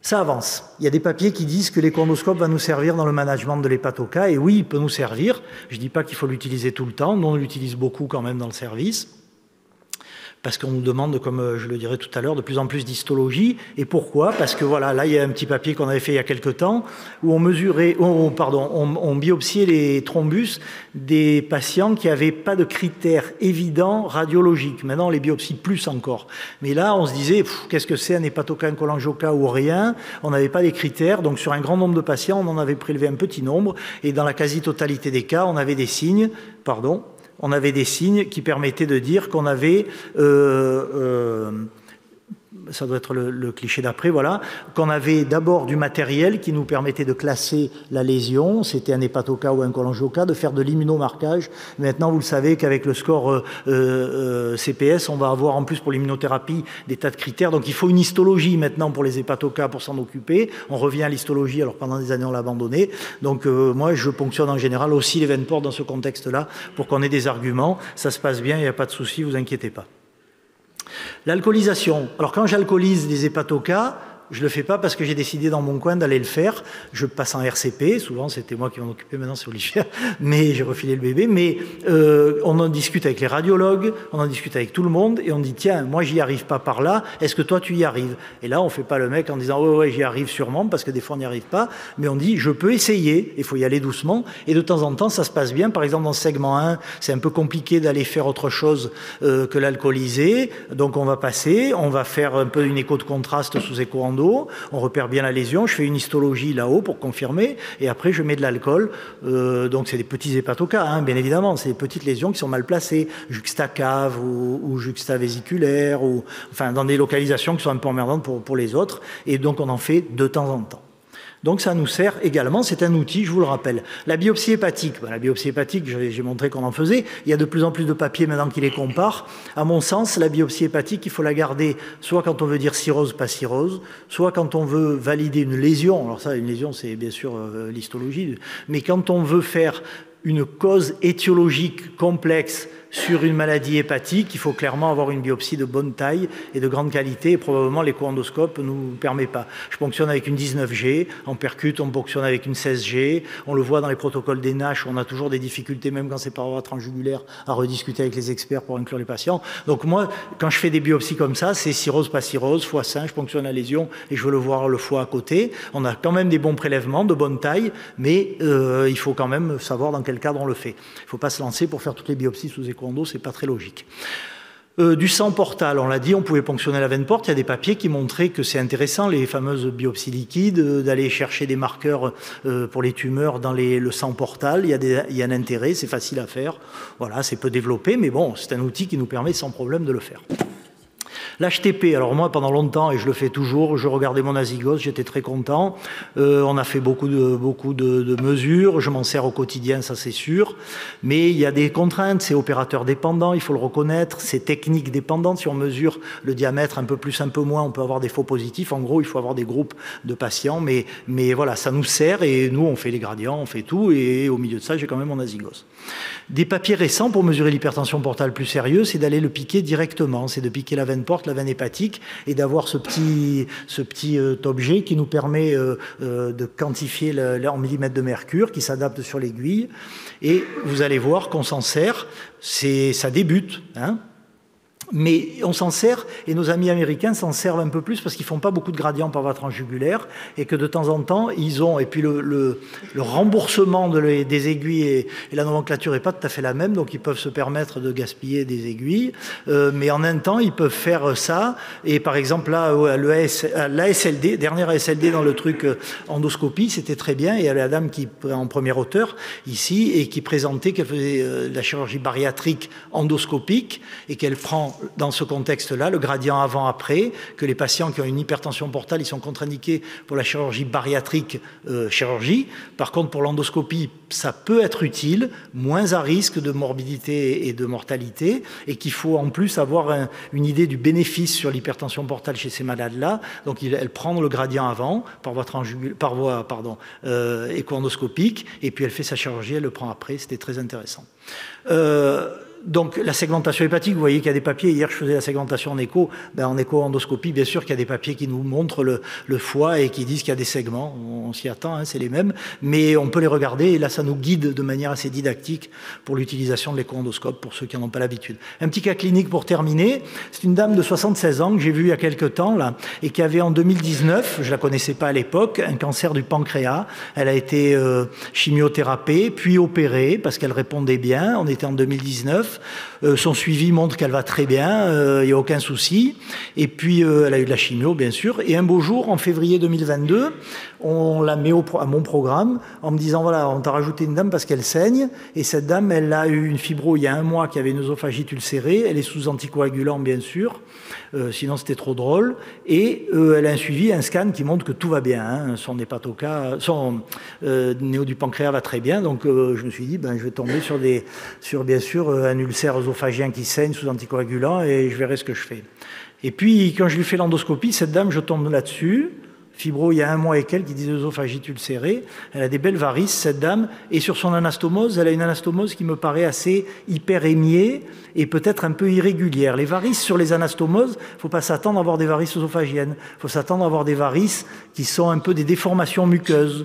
ça avance. Il y a des papiers qui disent que l'écho-endoscope va nous servir dans le management de l'hépatoca, et oui, il peut nous servir. Je ne dis pas qu'il faut l'utiliser tout le temps, nous on l'utilise beaucoup quand même dans le service, parce qu'on nous demande, comme je le dirai tout à l'heure, de plus en plus d'histologie. Et pourquoi? Parce que voilà, là il y a un petit papier qu'on avait fait il y a quelque temps, où on biopsiait les thrombus des patients qui n'avaient pas de critères évidents radiologiques. Maintenant, on les biopsie plus encore. Mais là, on se disait, qu'est-ce que c'est un hépatoca, un cholangioca ou rien? On n'avait pas les critères. Donc, sur un grand nombre de patients, on en avait prélevé un petit nombre. Et dans la quasi-totalité des cas, on avait des signes, qui permettaient de dire qu'on avait... ça doit être le cliché d'après, voilà, qu'on avait d'abord du matériel qui nous permettait de classer la lésion, c'était un hépatoca ou un cholangioca, de faire de l'immunomarquage. Maintenant, vous le savez qu'avec le score CPS, on va avoir en plus pour l'immunothérapie des tas de critères. Donc il faut une histologie maintenant pour les hépatocas pour s'en occuper. On revient à l'histologie, alors pendant des années on l'a abandonné. Donc moi, je ponctionne en général aussi les veines portes dans ce contexte-là pour qu'on ait des arguments. Ça se passe bien, il n'y a pas de souci, vous inquiétez pas. L'alcoolisation. Alors quand j'alcoolise des hépatocas, je ne le fais pas parce que j'ai décidé dans mon coin d'aller le faire. Je passe en RCP, souvent c'était moi qui m'en occupais, maintenant c'est Olivier, mais j'ai refilé le bébé. Mais on en discute avec les radiologues, on en discute avec tout le monde, et on dit tiens, moi j'y arrive pas par là, est-ce que toi tu y arrives? Et là on ne fait pas le mec en disant ouais j'y arrive sûrement, parce que des fois on n'y arrive pas, mais on dit je peux essayer, il faut y aller doucement, et de temps en temps ça se passe bien. Par exemple dans ce segment 1, c'est un peu compliqué d'aller faire autre chose que l'alcooliser, donc on va passer, on va faire un peu une écho de contraste sous écho-endo, on repère bien la lésion, je fais une histologie là-haut pour confirmer, et après je mets de l'alcool, donc c'est des petits hépatocas, hein, bien évidemment, c'est des petites lésions qui sont mal placées, juxtacave ou juxtavésiculaire, enfin dans des localisations qui sont un peu emmerdantes pour les autres, et donc on en fait de temps en temps. Donc ça nous sert également, c'est un outil, je vous le rappelle. La biopsie hépatique, j'ai montré qu'on en faisait, il y a de plus en plus de papiers maintenant qui les comparent. À mon sens, la biopsie hépatique, il faut la garder soit quand on veut dire cirrhose, pas cirrhose, soit quand on veut valider une lésion, alors ça, une lésion c'est bien sûr l'histologie, mais quand on veut faire une cause étiologique complexe sur une maladie hépatique, il faut clairement avoir une biopsie de bonne taille et de grande qualité, et probablement l'écho-endoscope ne nous permet pas. Je ponctionne avec une 19G, en percute, on ponctionne avec une 16G, on le voit dans les protocoles des NASH, on a toujours des difficultés, même quand c'est par voie transjugulaire, à rediscuter avec les experts pour inclure les patients. Donc moi, quand je fais des biopsies comme ça, c'est cirrhose, pas cirrhose, foie sain, je ponctionne la lésion et je veux le voir le foie à côté. On a quand même des bons prélèvements, de bonne taille, mais il faut quand même savoir dans quel cadre on le fait. Il ne faut pas se lancer pour faire toutes les biopsies sous écho-endo, c'est pas très logique. Du sang portal, on l'a dit, on pouvait ponctionner la veine porte. Il y a des papiers qui montraient que c'est intéressant, les fameuses biopsies liquides, d'aller chercher des marqueurs pour les tumeurs dans le sang portal. Il y a un intérêt, c'est facile à faire. Voilà, c'est peu développé, mais bon, c'est un outil qui nous permet sans problème de le faire. L'HTP, alors moi pendant longtemps, et je le fais toujours, je regardais mon azygose, j'étais très content. On a fait beaucoup de mesures, je m'en sers au quotidien, ça c'est sûr. Mais il y a des contraintes, c'est opérateur dépendant, il faut le reconnaître, c'est technique dépendante. Si on mesure le diamètre un peu plus, un peu moins, on peut avoir des faux positifs. En gros, il faut avoir des groupes de patients, mais voilà, ça nous sert et nous on fait les gradients, on fait tout, et au milieu de ça, j'ai quand même mon azygose. Des papiers récents pour mesurer l'hypertension portale plus sérieux, c'est d'aller le piquer directement, c'est de piquer la veine porte, la veine hépatique, et d'avoir ce petit objet qui nous permet de quantifier en millimètres de mercure, qui s'adapte sur l'aiguille, et vous allez voir qu'on s'en sert, ça débute, hein. Mais on s'en sert, et nos amis américains s'en servent un peu plus parce qu'ils ne font pas beaucoup de gradients par voie transjugulaire et que de temps en temps, ils ont... Et puis le remboursement des aiguilles et la nomenclature n'est pas tout à fait la même, donc ils peuvent se permettre de gaspiller des aiguilles. Mais en un temps, ils peuvent faire ça. Et par exemple, là, l'ASLD, dernière ASLD dans le truc endoscopie, c'était très bien. Et il y a la dame qui, en premier auteur, ici, et qui présentait qu'elle faisait de la chirurgie bariatrique endoscopique et qu'elle prend dans ce contexte-là, le gradient avant-après, que les patients qui ont une hypertension portale, ils sont contre-indiqués pour la chirurgie bariatrique chirurgie. Par contre, pour l'endoscopie, ça peut être utile, moins à risque de morbidité et de mortalité, et qu'il faut en plus avoir une idée du bénéfice sur l'hypertension portale chez ces malades-là. Donc, elle prend le gradient avant, par voie écho-endoscopique, et puis elle fait sa chirurgie, elle le prend après. C'était très intéressant. Donc la segmentation hépatique, vous voyez qu'il y a des papiers, hier je faisais la segmentation en écho, en écho-endoscopie, bien sûr qu'il y a des papiers qui nous montrent le foie et qui disent qu'il y a des segments, on s'y attend, hein, c'est les mêmes, mais on peut les regarder et là ça nous guide de manière assez didactique pour l'utilisation de l'écho-endoscope pour ceux qui n'en ont pas l'habitude. Un petit cas clinique pour terminer, c'est une dame de 76 ans que j'ai vue il y a quelques temps là, et qui avait en 2019, je ne la connaissais pas à l'époque, un cancer du pancréas. Elle a été chimiothérapiée, puis opérée parce qu'elle répondait bien, on était en 2019. Son suivi montre qu'elle va très bien, il n'y a aucun souci. Et puis, elle a eu de la chimio, bien sûr. Et un beau jour, en février 2022, on la met à mon programme en me disant, voilà, on t'a rajouté une dame parce qu'elle saigne. Et cette dame, elle a eu une fibro il y a un mois qui avait une œsophagite ulcérée. Elle est sous anticoagulant, bien sûr. Sinon, c'était trop drôle. Et elle a un suivi, un scan qui montre que tout va bien. Hein. Son néo du pancréas va très bien. Donc, je me suis dit, je vais tomber sur bien sûr, un ulcère œsophagien qui saigne sous anticoagulant et je verrai ce que je fais. Et puis, quand je lui fais l'endoscopie, cette dame, je tombe là-dessus. Fibro, il y a un mois et quelques, qui disait œsophagite ulcérée. Elle a des belles varices, cette dame. Et sur son anastomose, elle a une anastomose qui me paraît assez hyper émiée et peut-être un peu irrégulière. Les varices sur les anastomoses, il ne faut pas s'attendre à avoir des varices œsophagiennes. Il faut s'attendre à avoir des varices qui sont un peu des déformations muqueuses.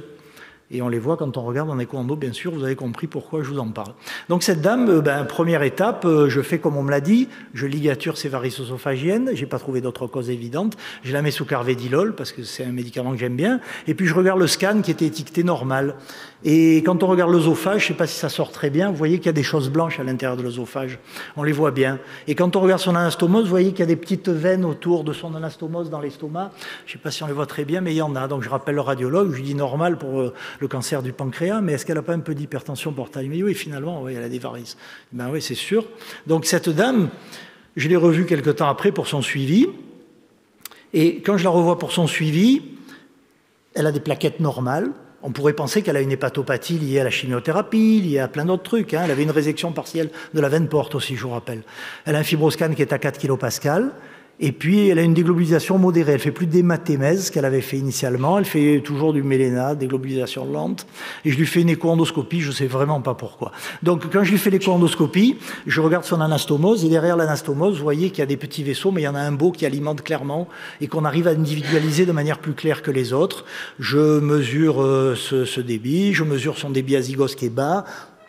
Et on les voit quand on regarde en écho-endo, bien sûr, vous avez compris pourquoi je vous en parle. Donc cette dame, première étape, je fais comme on me l'a dit, je ligature ses varices œsophagiennes, je n'ai pas trouvé d'autre cause évidente, je la mets sous carvedilol, parce que c'est un médicament que j'aime bien, et puis je regarde le scan qui était étiqueté normal. Et quand on regarde l'œsophage, je ne sais pas si ça sort très bien, vous voyez qu'il y a des choses blanches à l'intérieur de l'œsophage, on les voit bien. Et quand on regarde son anastomose, vous voyez qu'il y a des petites veines autour de son anastomose dans l'estomac, je ne sais pas si on les voit très bien, mais il y en a. Donc je rappelle le radiologue, je lui dis normal pour le cancer du pancréas, mais est-ce qu'elle n'a pas un peu d'hypertension portale? Il me dit oui, finalement, oui, elle a des varices. Ben oui, c'est sûr. Donc cette dame, je l'ai revue quelque temps après pour son suivi, et quand je la revois pour son suivi, elle a des plaquettes normales. On pourrait penser qu'elle a une hépatopathie liée à la chimiothérapie, liée à plein d'autres trucs. Elle avait une résection partielle de la veine porte aussi, je vous rappelle. Elle a un fibroscan qui est à 4 kPa. Et puis, elle a une déglobulisation modérée. Elle fait plus d'hématémèse qu'elle avait fait initialement. Elle fait toujours du mélénat, déglobulisation lente. Et je lui fais une écho-endoscopie, je ne sais vraiment pas pourquoi. Donc, quand je lui fais l'écho-endoscopie, je regarde son anastomose. Et derrière l'anastomose, vous voyez qu'il y a des petits vaisseaux, mais il y en a un beau qui alimente clairement et qu'on arrive à individualiser de manière plus claire que les autres. Je mesure ce débit, je mesure son débit azygos qui est bas.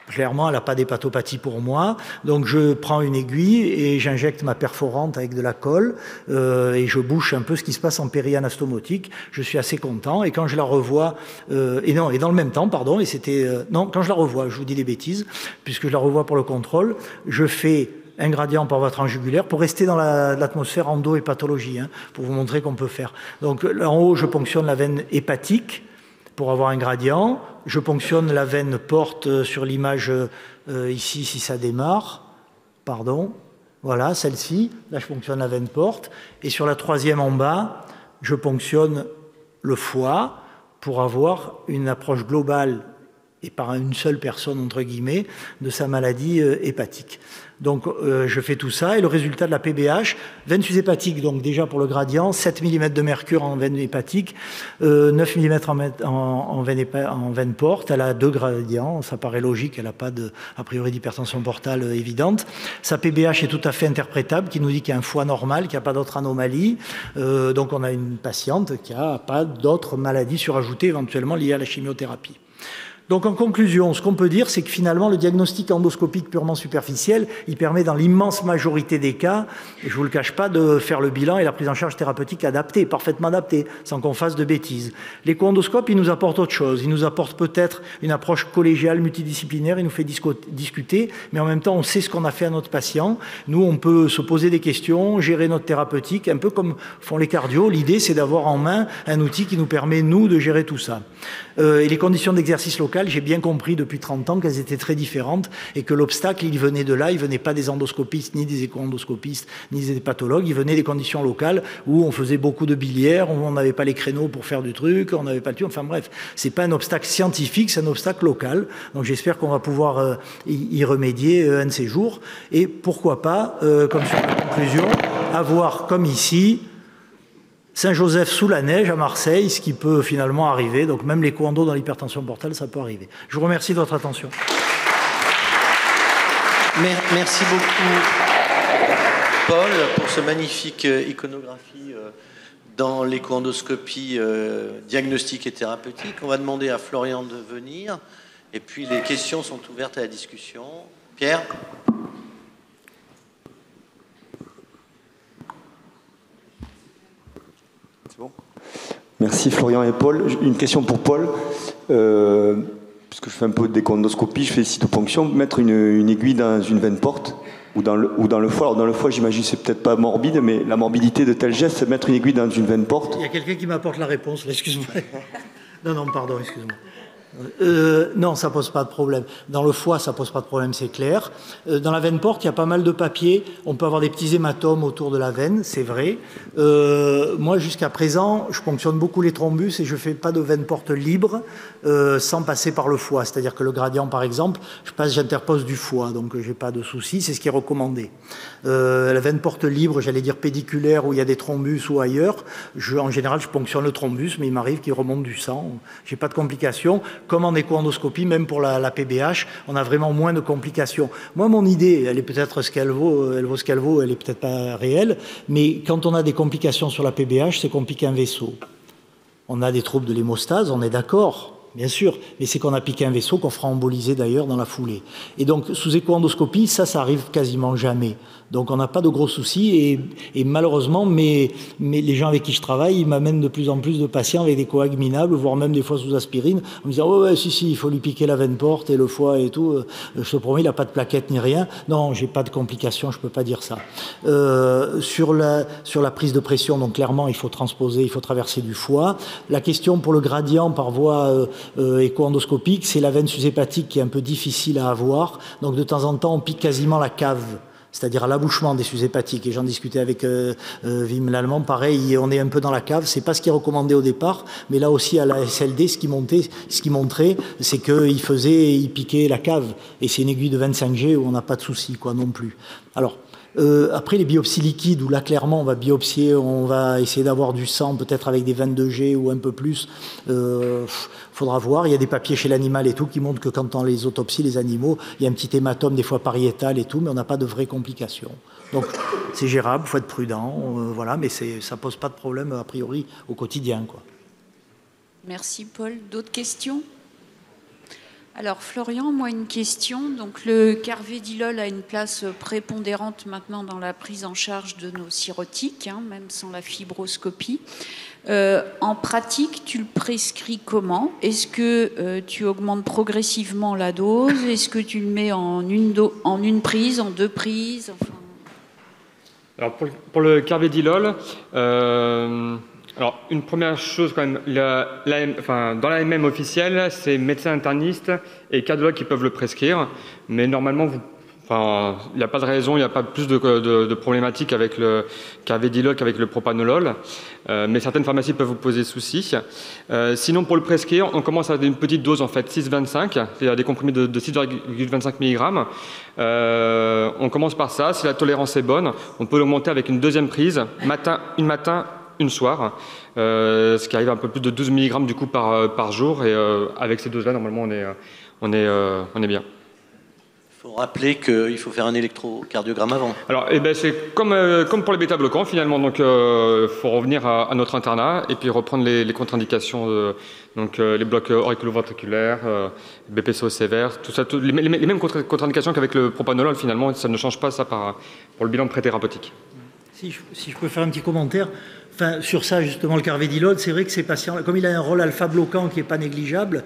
Clairement, elle n'a pas d'hépatopathie pour moi. Donc, je prends une aiguille et j'injecte ma perforante avec de la colle et je bouche un peu ce qui se passe en péri-anastomotique. Je suis assez content. Et quand je la revois, et dans le même temps, pardon, et c'était... non, quand je la revois, je vous dis des bêtises, puisque je la revois pour le contrôle, je fais un gradient par voie transjugulaire pour rester dans l'atmosphère endo-hépatologie, pour vous montrer qu'on peut faire. Donc, en haut, je ponctionne la veine hépatique pour avoir un gradient. Je ponctionne la veine porte sur l'image ici, si ça démarre. Pardon. Voilà, celle-ci. Là, je ponctionne la veine porte. Et sur la troisième en bas, je ponctionne le foie pour avoir une approche globale et par une seule personne, entre guillemets, de sa maladie hépatique. Donc, je fais tout ça, et le résultat de la PBH, veine sushépatique, donc déjà pour le gradient, 7 mm de mercure en veine hépatique, 9 mm en veine porte, elle a 2 gradients, ça paraît logique, elle n'a pas a priori d'hypertension portale évidente. Sa PBH est tout à fait interprétable, qui nous dit qu'il y a un foie normal, qu'il n'y a pas d'autre anomalie, donc on a une patiente qui n'a pas d'autres maladies surajoutées éventuellement liées à la chimiothérapie. Donc en conclusion, ce qu'on peut dire, c'est que finalement le diagnostic endoscopique purement superficiel, il permet dans l'immense majorité des cas, et je ne vous le cache pas, de faire le bilan et la prise en charge thérapeutique adaptée, parfaitement adaptée, sans qu'on fasse de bêtises. L'écho-endoscope, il nous apporte autre chose. Il nous apporte peut-être une approche collégiale, multidisciplinaire, il nous fait discuter, mais en même temps, on sait ce qu'on a fait à notre patient. Nous, on peut se poser des questions, gérer notre thérapeutique, un peu comme font les cardios. L'idée, c'est d'avoir en main un outil qui nous permet, nous, de gérer tout ça. Et les conditions d'exercice local, j'ai bien compris depuis 30 ans qu'elles étaient très différentes et que l'obstacle, il venait de là, il venait pas des endoscopistes, ni des écho-endoscopistes, ni des pathologues, il venait des conditions locales où on faisait beaucoup de biliaires, où on n'avait pas les créneaux pour faire du truc, on n'avait pas le tout, enfin bref, c'est pas un obstacle scientifique, c'est un obstacle local. Donc j'espère qu'on va pouvoir y remédier un de ces jours. Et pourquoi pas, comme sur la conclusion, avoir comme ici, Saint-Joseph sous la neige à Marseille, ce qui peut finalement arriver. Donc même les l'écho-endo dans l'hypertension portale, ça peut arriver. Je vous remercie de votre attention. Merci beaucoup, Paul, pour ce magnifique iconographie dans l'écho-endoscopie diagnostique et thérapeutique. On va demander à Florian de venir. Et puis les questions sont ouvertes à la discussion. Pierre ? Bon. Merci Florian et Paul. Une question pour Paul. Puisque je fais un peu d'écho-endoscopie, je fais cytoponction, mettre une aiguille dans une veine porte ou dans le foie. Alors dans le foie, j'imagine que c'est peut-être pas morbide, mais la morbidité de tel geste, c'est mettre une aiguille dans une veine porte. Il y a quelqu'un qui m'apporte la réponse, excuse-moi. Non, pardon, excuse-moi. Non, ça pose pas de problème. Dans le foie, ça pose pas de problème, c'est clair. Dans la veine porte, il y a pas mal de papier. On peut avoir des petits hématomes autour de la veine, c'est vrai. Moi, jusqu'à présent, je ponctionne beaucoup les thrombus et je fais pas de veine porte libre sans passer par le foie. C'est-à-dire que le gradient, par exemple, j'interpose du foie, donc j'ai pas de souci. C'est ce qui est recommandé. La veine porte libre, j'allais dire pédiculaire, où il y a des thrombus ou ailleurs. En général, je ponctionne le thrombus, mais il m'arrive qu'il remonte du sang. J'ai pas de complications. Comme en écho-endoscopie, même pour la PBH, on a vraiment moins de complications. Moi, mon idée, elle est peut-être ce qu'elle vaut, elle vaut ce qu'elle vaut, elle est peut-être pas réelle, mais quand on a des complications sur la PBH, c'est qu'on pique un vaisseau. On a des troubles de l'hémostase, on est d'accord, bien sûr, mais c'est qu'on a piqué un vaisseau qu'on fera emboliser d'ailleurs dans la foulée. Et donc, sous écho-endoscopie, ça arrive quasiment jamais. Donc, on n'a pas de gros soucis et malheureusement, mais les gens avec qui je travaille, ils m'amènent de plus en plus de patients avec des coags minables, voire même des fois sous aspirine, en me disant « Ouais, si, il faut lui piquer la veine porte et le foie et tout. Je te promets, il n'a pas de plaquettes ni rien. » Non, j'ai pas de complications, je peux pas dire ça. Sur la prise de pression, donc clairement, il faut transposer, il faut traverser du foie. La question pour le gradient par voie écho-endoscopique, c'est la veine sushépatique qui est un peu difficile à avoir. Donc, de temps en temps, on pique quasiment la cave. c'est-à-dire à l'abouchement des sucs hépatiques. Et j'en discutais avec Wim Lallemand, pareil, on est un peu dans la cave, c'est pas ce qui est recommandé au départ, mais là aussi à la SLD, ce qui montrait, c'est qu'il piquait la cave, et c'est une aiguille de 25G où on n'a pas de souci, quoi, non plus. Alors, après les biopsies liquides, où là clairement on va biopsier, on va essayer d'avoir du sang peut-être avec des 22G ou un peu plus, faudra voir. Il y a des papiers chez l'animal et tout qui montrent que quand on les autopsie les animaux, il y a un petit hématome des fois pariétal et tout, mais on n'a pas de vraies complications. Donc c'est gérable, il faut être prudent, voilà, mais ça pose pas de problème a priori au quotidien, quoi. Merci Paul. D'autres questions? Alors Florian, moi une question. Donc le carvedilol a une place prépondérante maintenant dans la prise en charge de nos cirrhotiques, hein, même sans la fibroscopie. En pratique, tu le prescris comment? Est-ce que tu augmentes progressivement la dose? Est-ce que tu le mets en une prise, en 2 prises, enfin... Alors pour le carvedilol, alors, une première chose quand même, dans l'AMM officielle, c'est médecins internistes et cardiologues qui peuvent le prescrire, mais normalement, il n'y a pas de raison, il n'y a pas plus de problématiques avec le carvedilol qu'avec le propanolol, mais certaines pharmacies peuvent vous poser souci. Sinon, pour le prescrire, on commence avec une petite dose, en fait, 6,25, c'est-à-dire des comprimés de 6,25 mg. On commence par ça, si la tolérance est bonne, on peut l'augmenter avec une deuxième prise, une matin, une soir, ce qui arrive à un peu plus de 12 mg du coup par jour, et avec ces doses-là, normalement, on est bien. Il faut rappeler qu'il faut faire un électrocardiogramme avant. Alors, c'est comme pour les bêta-bloquants, finalement. Donc, faut revenir à notre internat et puis reprendre les contre-indications, donc les blocs auriculo-ventriculaires, BPCO sévère, tout ça, les mêmes contre-indications qu'avec le propanolol, finalement, ça ne change pas ça pour le bilan préthérapeutique. Si je peux faire un petit commentaire, sur ça, justement, le carvedilol, c'est vrai que ces patients, comme il a un rôle alpha-bloquant qui n'est pas négligeable,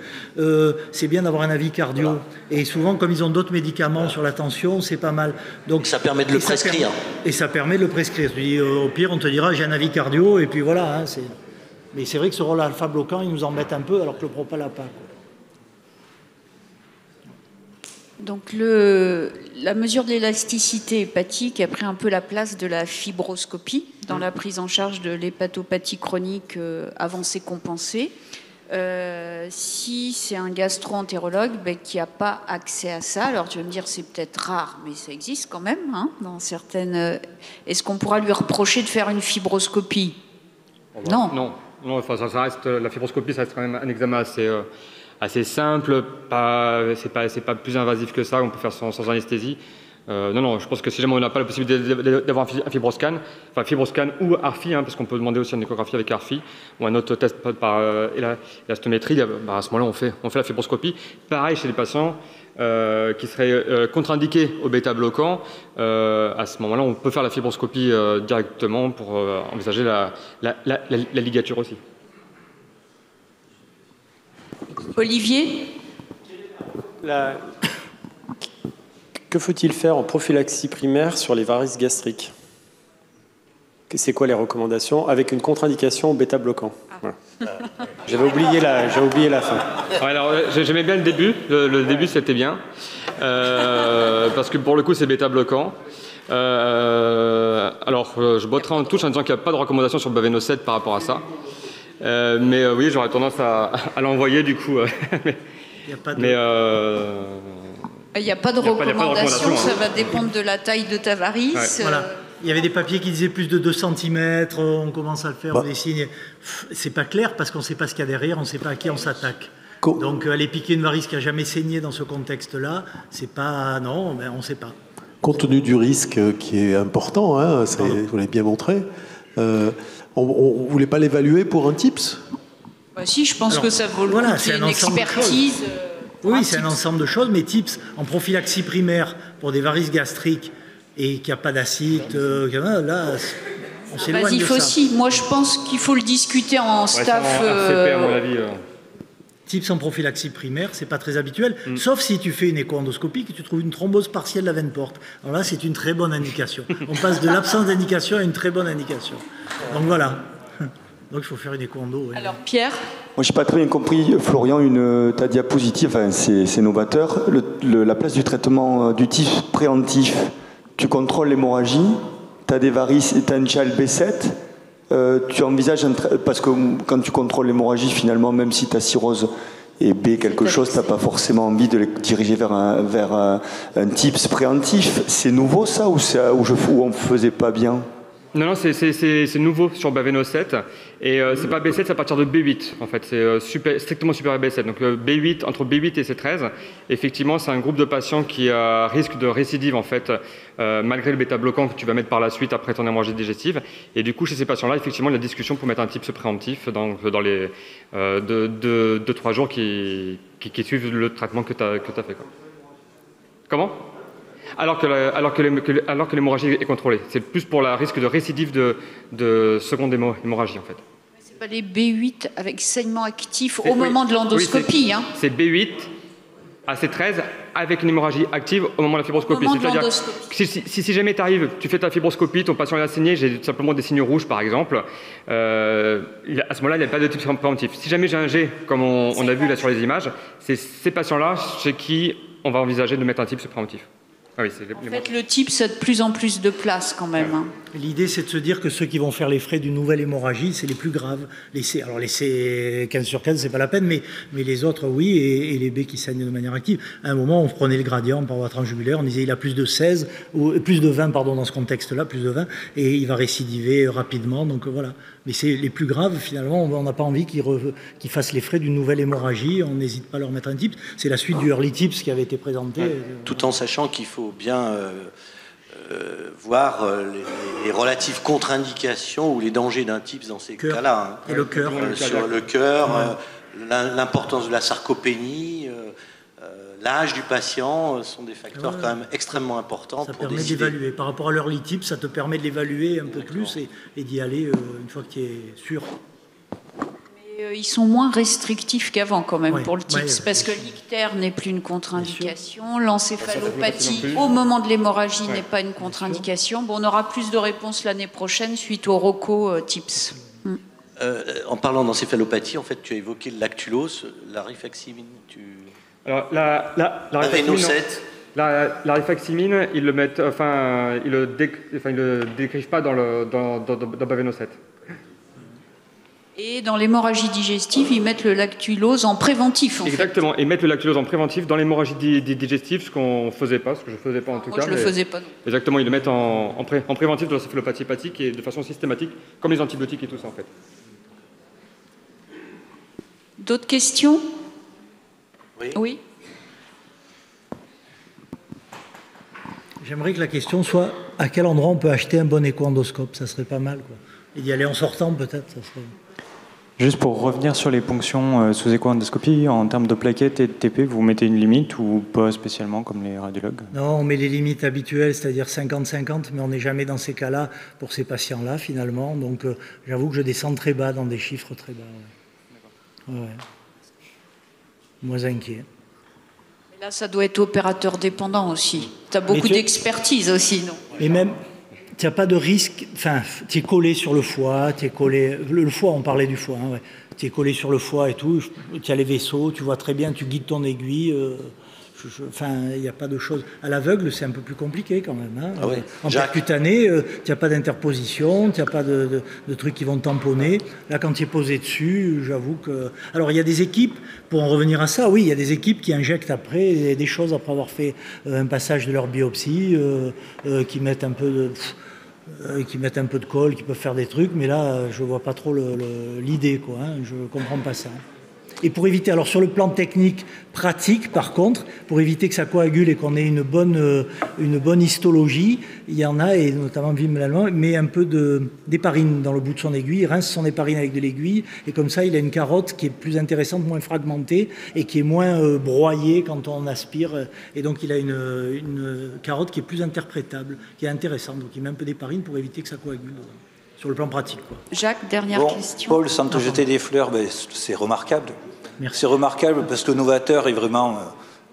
c'est bien d'avoir un avis cardio. Voilà. Et souvent, comme ils ont d'autres médicaments sur la tension, c'est pas mal. Donc, ça permet de le prescrire. Et ça permet de le prescrire. Je dis, au pire, on te dira, j'ai un avis cardio, et puis voilà. Hein, mais c'est vrai que ce rôle alpha-bloquant, il nous embête un peu, alors que le propal n'a pas. Donc la mesure de l'élasticité hépatique a pris un peu la place de la fibroscopie dans la prise en charge de l'hépatopathie chronique avancée compensée. Si c'est un gastro-entérologue qui n'a pas accès à ça, alors tu vas me dire c'est peut-être rare, mais ça existe quand même, hein, dans certaines... Est-ce qu'on pourra lui reprocher de faire une fibroscopie? Non. Non, enfin, la fibroscopie, ça reste quand même un examen assez simple, c'est pas plus invasif que ça, on peut faire sans anesthésie. Non, je pense que si jamais on n'a pas la possibilité d'avoir un fibroscan, enfin fibroscan ou ARFI, hein, parce qu'on peut demander aussi une échographie avec ARFI, ou un autre test par élastométrie, à ce moment-là, on fait la fibroscopie. Pareil chez les patients qui seraient contre-indiqués au bêta-bloquant, à ce moment-là, on peut faire la fibroscopie directement pour envisager la ligature aussi. Olivier ? Que faut-il faire en prophylaxie primaire sur les varices gastriques? C'est quoi les recommandations avec une contre-indication bêta-bloquant? Voilà. J'avais oublié la fin. Alors, j'aimais bien le début. Le début, c'était bien. Parce que pour le coup, c'est bêta-bloquant. Alors, je botterai en touche en disant qu'il n'y a pas de recommandation sur le Baveno-7 par rapport à ça. Mais oui, j'aurais tendance à l'envoyer du coup. Il n'y a pas de recommandation, ça va dépendre de la taille de ta varice. Ouais. Voilà. Il y avait des papiers qui disaient plus de 2 cm, on commence à le faire, on des signes. C'est pas clair parce qu'on ne sait pas ce qu'il y a derrière, on ne sait pas à qui on s'attaque. Donc aller piquer une varice qui n'a jamais saigné dans ce contexte-là, c'est pas... Non, on ne sait pas. Compte tenu du risque qui est important, hein, vous l'avez bien montré, on ne voulait pas l'évaluer pour un TIPS? Si, je pense que ça vaut le coup, c'est une expertise... Oui, c'est un ensemble de choses, mais TIPS en prophylaxie primaire pour des varices gastriques et qu'il n'y a pas d'acide, là, on s'éloigne de ça. Aussi. Moi, je pense qu'il faut le discuter en staff. RCP, à mon avis. TIPS en prophylaxie primaire, c'est pas très habituel, sauf si tu fais une écho-endoscopie que tu trouves une thrombose partielle de la veine porte. Alors là, c'est une très bonne indication. On passe de l'absence d'indication à une très bonne indication. Donc voilà. Donc il faut faire une écho-endo. Oui. Alors Pierre ? Moi, je n'ai pas très bien compris, Florian, ta diapositive, enfin, c'est novateur. La place du traitement du TIPS préemptif tu contrôles l'hémorragie, tu as des varices, tu as une chale B7, tu envisages, parce que quand tu contrôles l'hémorragie, finalement, même si tu as cirrhose et B quelque chose, tu n'as pas forcément envie de les diriger vers un TIPS préventif. C'est nouveau ça ou on ne faisait pas bien? Non, c'est nouveau sur Baveno 7 et c'est pas B7, c'est à partir de B8 en fait, c'est strictement supérieur à B7. Donc B8, entre B8 et C13, effectivement c'est un groupe de patients qui risque de récidive en fait, malgré le bêta-bloquant que tu vas mettre par la suite après ton hémorragie digestive. Et du coup chez ces patients-là, effectivement la discussion pour mettre un TIPS préemptif dans les 2-3 jours qui suivent le traitement que tu as fait. Quoi. Comment ? Alors que l'hémorragie est contrôlée. C'est plus pour le risque de récidive de seconde hémorragie, en fait. Ce n'est pas les B8 avec saignement actif au moment de l'endoscopie. Oui, c'est B8 à C13 avec une hémorragie active au moment de la fibroscopie. C'est-à-dire si jamais tu arrives, tu fais ta fibroscopie, ton patient est saigné, j'ai simplement des signes rouges, par exemple, à ce moment-là, il n'y a pas de type préventif. Si jamais j'ai un G, comme on a vu là sur les images, c'est ces patients-là chez qui on va envisager de mettre un type préventif. Ah oui, en fait, le TIPS a de plus en plus de place quand même. Hein. L'idée, c'est de se dire que ceux qui vont faire les frais d'une nouvelle hémorragie, c'est les plus graves. Alors les C 15 sur 15, c'est pas la peine, mais les autres, oui, et les B qui saignent de manière active. À un moment, on prenait le gradient par voie transjugulaire, on disait il a plus de 16, ou plus de 20, pardon, dans ce contexte-là, plus de 20, et il va récidiver rapidement, donc voilà. Mais c'est les plus graves, finalement, on n'a pas envie qu'ils fassent les frais d'une nouvelle hémorragie, on n'hésite pas à leur mettre un TIPS. C'est la suite du Early TIPS qui avait été présenté. Ouais. Tout en sachant qu'il faut bien voir les relatives contre-indications ou les dangers d'un TIPS dans ces cas-là. Hein. Et le cœur. Sur le cœur, l'importance de la sarcopénie, l'âge du patient sont des facteurs quand même extrêmement importants ça pour permet d'évaluer. Par rapport à l'early TIPS, ça te permet de l'évaluer un peu plus et d'y aller une fois que tu es sûr. Mais ils sont moins restrictifs qu'avant quand même pour le TIPS, parce que l'ictère n'est plus une contre-indication, l'encéphalopathie au moment de l'hémorragie n'est pas une contre-indication. Bon, on aura plus de réponses l'année prochaine suite au ROCO TIPS. En parlant d'encéphalopathie, en fait, tu as évoqué le lactulose, la rifaximine, Alors, la rifaximine, ils le mettent, ils le décrivent pas dans Baveno 7. Et dans l'hémorragie digestive, ils mettent le lactulose en préventif. Exactement, et mettre le lactulose en préventif dans l'hémorragie digestive, ce qu'on faisait pas, ce que je faisais pas en tout cas. Moi, je le faisais pas. Non. Exactement, ils le mettent en préventif de l'encéphalopathie hépatique et de façon systématique, comme les antibiotiques et tout ça en fait. D'autres questions ? Oui. J'aimerais que la question soit à quel endroit on peut acheter un bon écho-endoscope, ça serait pas mal, quoi. Et d'y aller en sortant peut-être, ça serait... Juste pour revenir sur les ponctions sous écho-endoscopie, en termes de plaquettes et de TP, vous mettez une limite ou pas spécialement comme les radiologues? Non, on met les limites habituelles, c'est-à-dire 50-50, mais on n'est jamais dans ces cas-là pour ces patients-là finalement. Donc j'avoue que je descends très bas, dans des chiffres très bas. Ouais. Moins inquiet. Mais là, ça doit être opérateur dépendant aussi. Tu as beaucoup d'expertise aussi, non? Et même... Tu n'as pas de risque, enfin, tu es collé sur le foie, tu es collé, le foie, on parlait du foie, hein, ouais. Tu es collé sur le foie et tout, tu as les vaisseaux, tu vois très bien, tu guides ton aiguille, enfin, il n'y a pas de choses. À l'aveugle, c'est un peu plus compliqué quand même. Hein. Ah ouais. En percutané, tu n'as pas d'interposition, tu n'as pas de trucs qui vont tamponner. Là, quand tu es posé dessus, j'avoue que... Alors, il y a des équipes, pour en revenir à ça, oui, il y a des équipes qui injectent après des choses après avoir fait un passage de leur biopsie, qui mettent un peu de... qui mettent un peu de colle, qui peuvent faire des trucs, mais là, je vois pas trop l'idée, quoi. Hein, je comprends pas ça. Et pour éviter, alors sur le plan technique, pratique, par contre, pour éviter que ça coagule et qu'on ait une bonne histologie, il y en a, et notamment Wim l'Allemand, met un peu d'héparine dans le bout de son aiguille, il rince son héparine avec de l'aiguille, et comme ça, il a une carotte qui est plus intéressante, moins fragmentée, et qui est moins broyée quand on aspire, et donc il a une carotte qui est plus interprétable, qui est intéressante, donc il met un peu d'héparine pour éviter que ça coagule. Sur le plan pratique, quoi. Jacques, dernière question. Paul, sans te jeter des fleurs, c'est remarquable. Merci. C'est remarquable parce que novateur est vraiment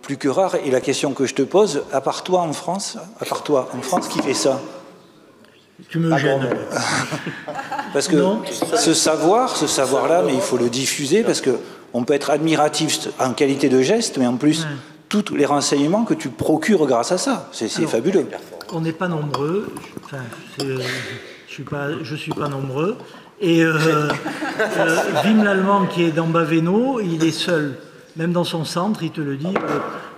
plus que rare. Et la question que je te pose, à part toi en France, qui fait ça? Tu me gênes. Parce que ce savoir-là, mais il faut le diffuser parce qu'on peut être admiratif en qualité de geste, mais en plus, tous les renseignements que tu procures grâce à ça, c'est fabuleux. on n'est pas nombreux. Enfin, je suis pas nombreux. Et Wim l'Allemand, qui est dans Baveno, il est seul. Même dans son centre, il te le dit.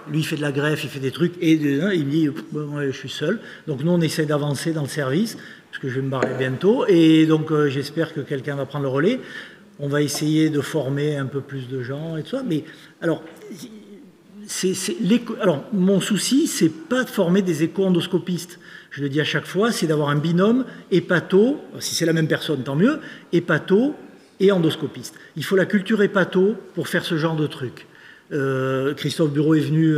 Lui, il fait de la greffe, il fait des trucs. Et il me dit, ouais, je suis seul. Donc nous, on essaie d'avancer dans le service, parce que je vais me barrer bientôt. Et donc, j'espère que quelqu'un va prendre le relais. On va essayer de former un peu plus de gens et tout ça. Mais alors, alors mon souci, c'est pas de former des éco-endoscopistes. Je le dis à chaque fois, c'est d'avoir un binôme hépato, si c'est la même personne, tant mieux, hépato et endoscopiste. Il faut la culture hépato pour faire ce genre de truc. Christophe Bureau est venu,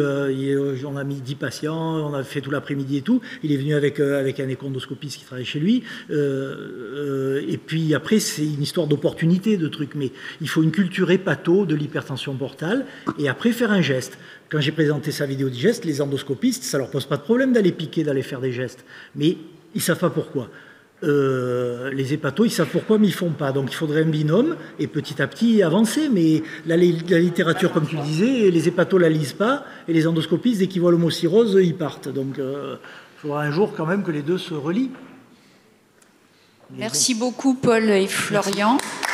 on a mis 10 patients, on a fait tout l'après-midi et tout. Il est venu avec un éco-endoscopiste qui travaille chez lui. Et puis après, c'est une histoire d'opportunité, de trucs. Mais il faut une culture hépato de l'hypertension portale et après faire un geste. Quand j'ai présenté sa vidéo digeste, les endoscopistes, ça leur pose pas de problème d'aller piquer, d'aller faire des gestes. Mais ils savent pas pourquoi. Les hépatos, ils savent pourquoi, mais ils font pas. Donc il faudrait un binôme et petit à petit avancer. Mais la littérature, comme tu le disais, les hépatos la lisent pas et les endoscopistes, dès qu'ils voient l'homocirrhose, ils partent. Donc il faudra un jour quand même que les deux se relient. Merci beaucoup, Paul et Florian. Merci.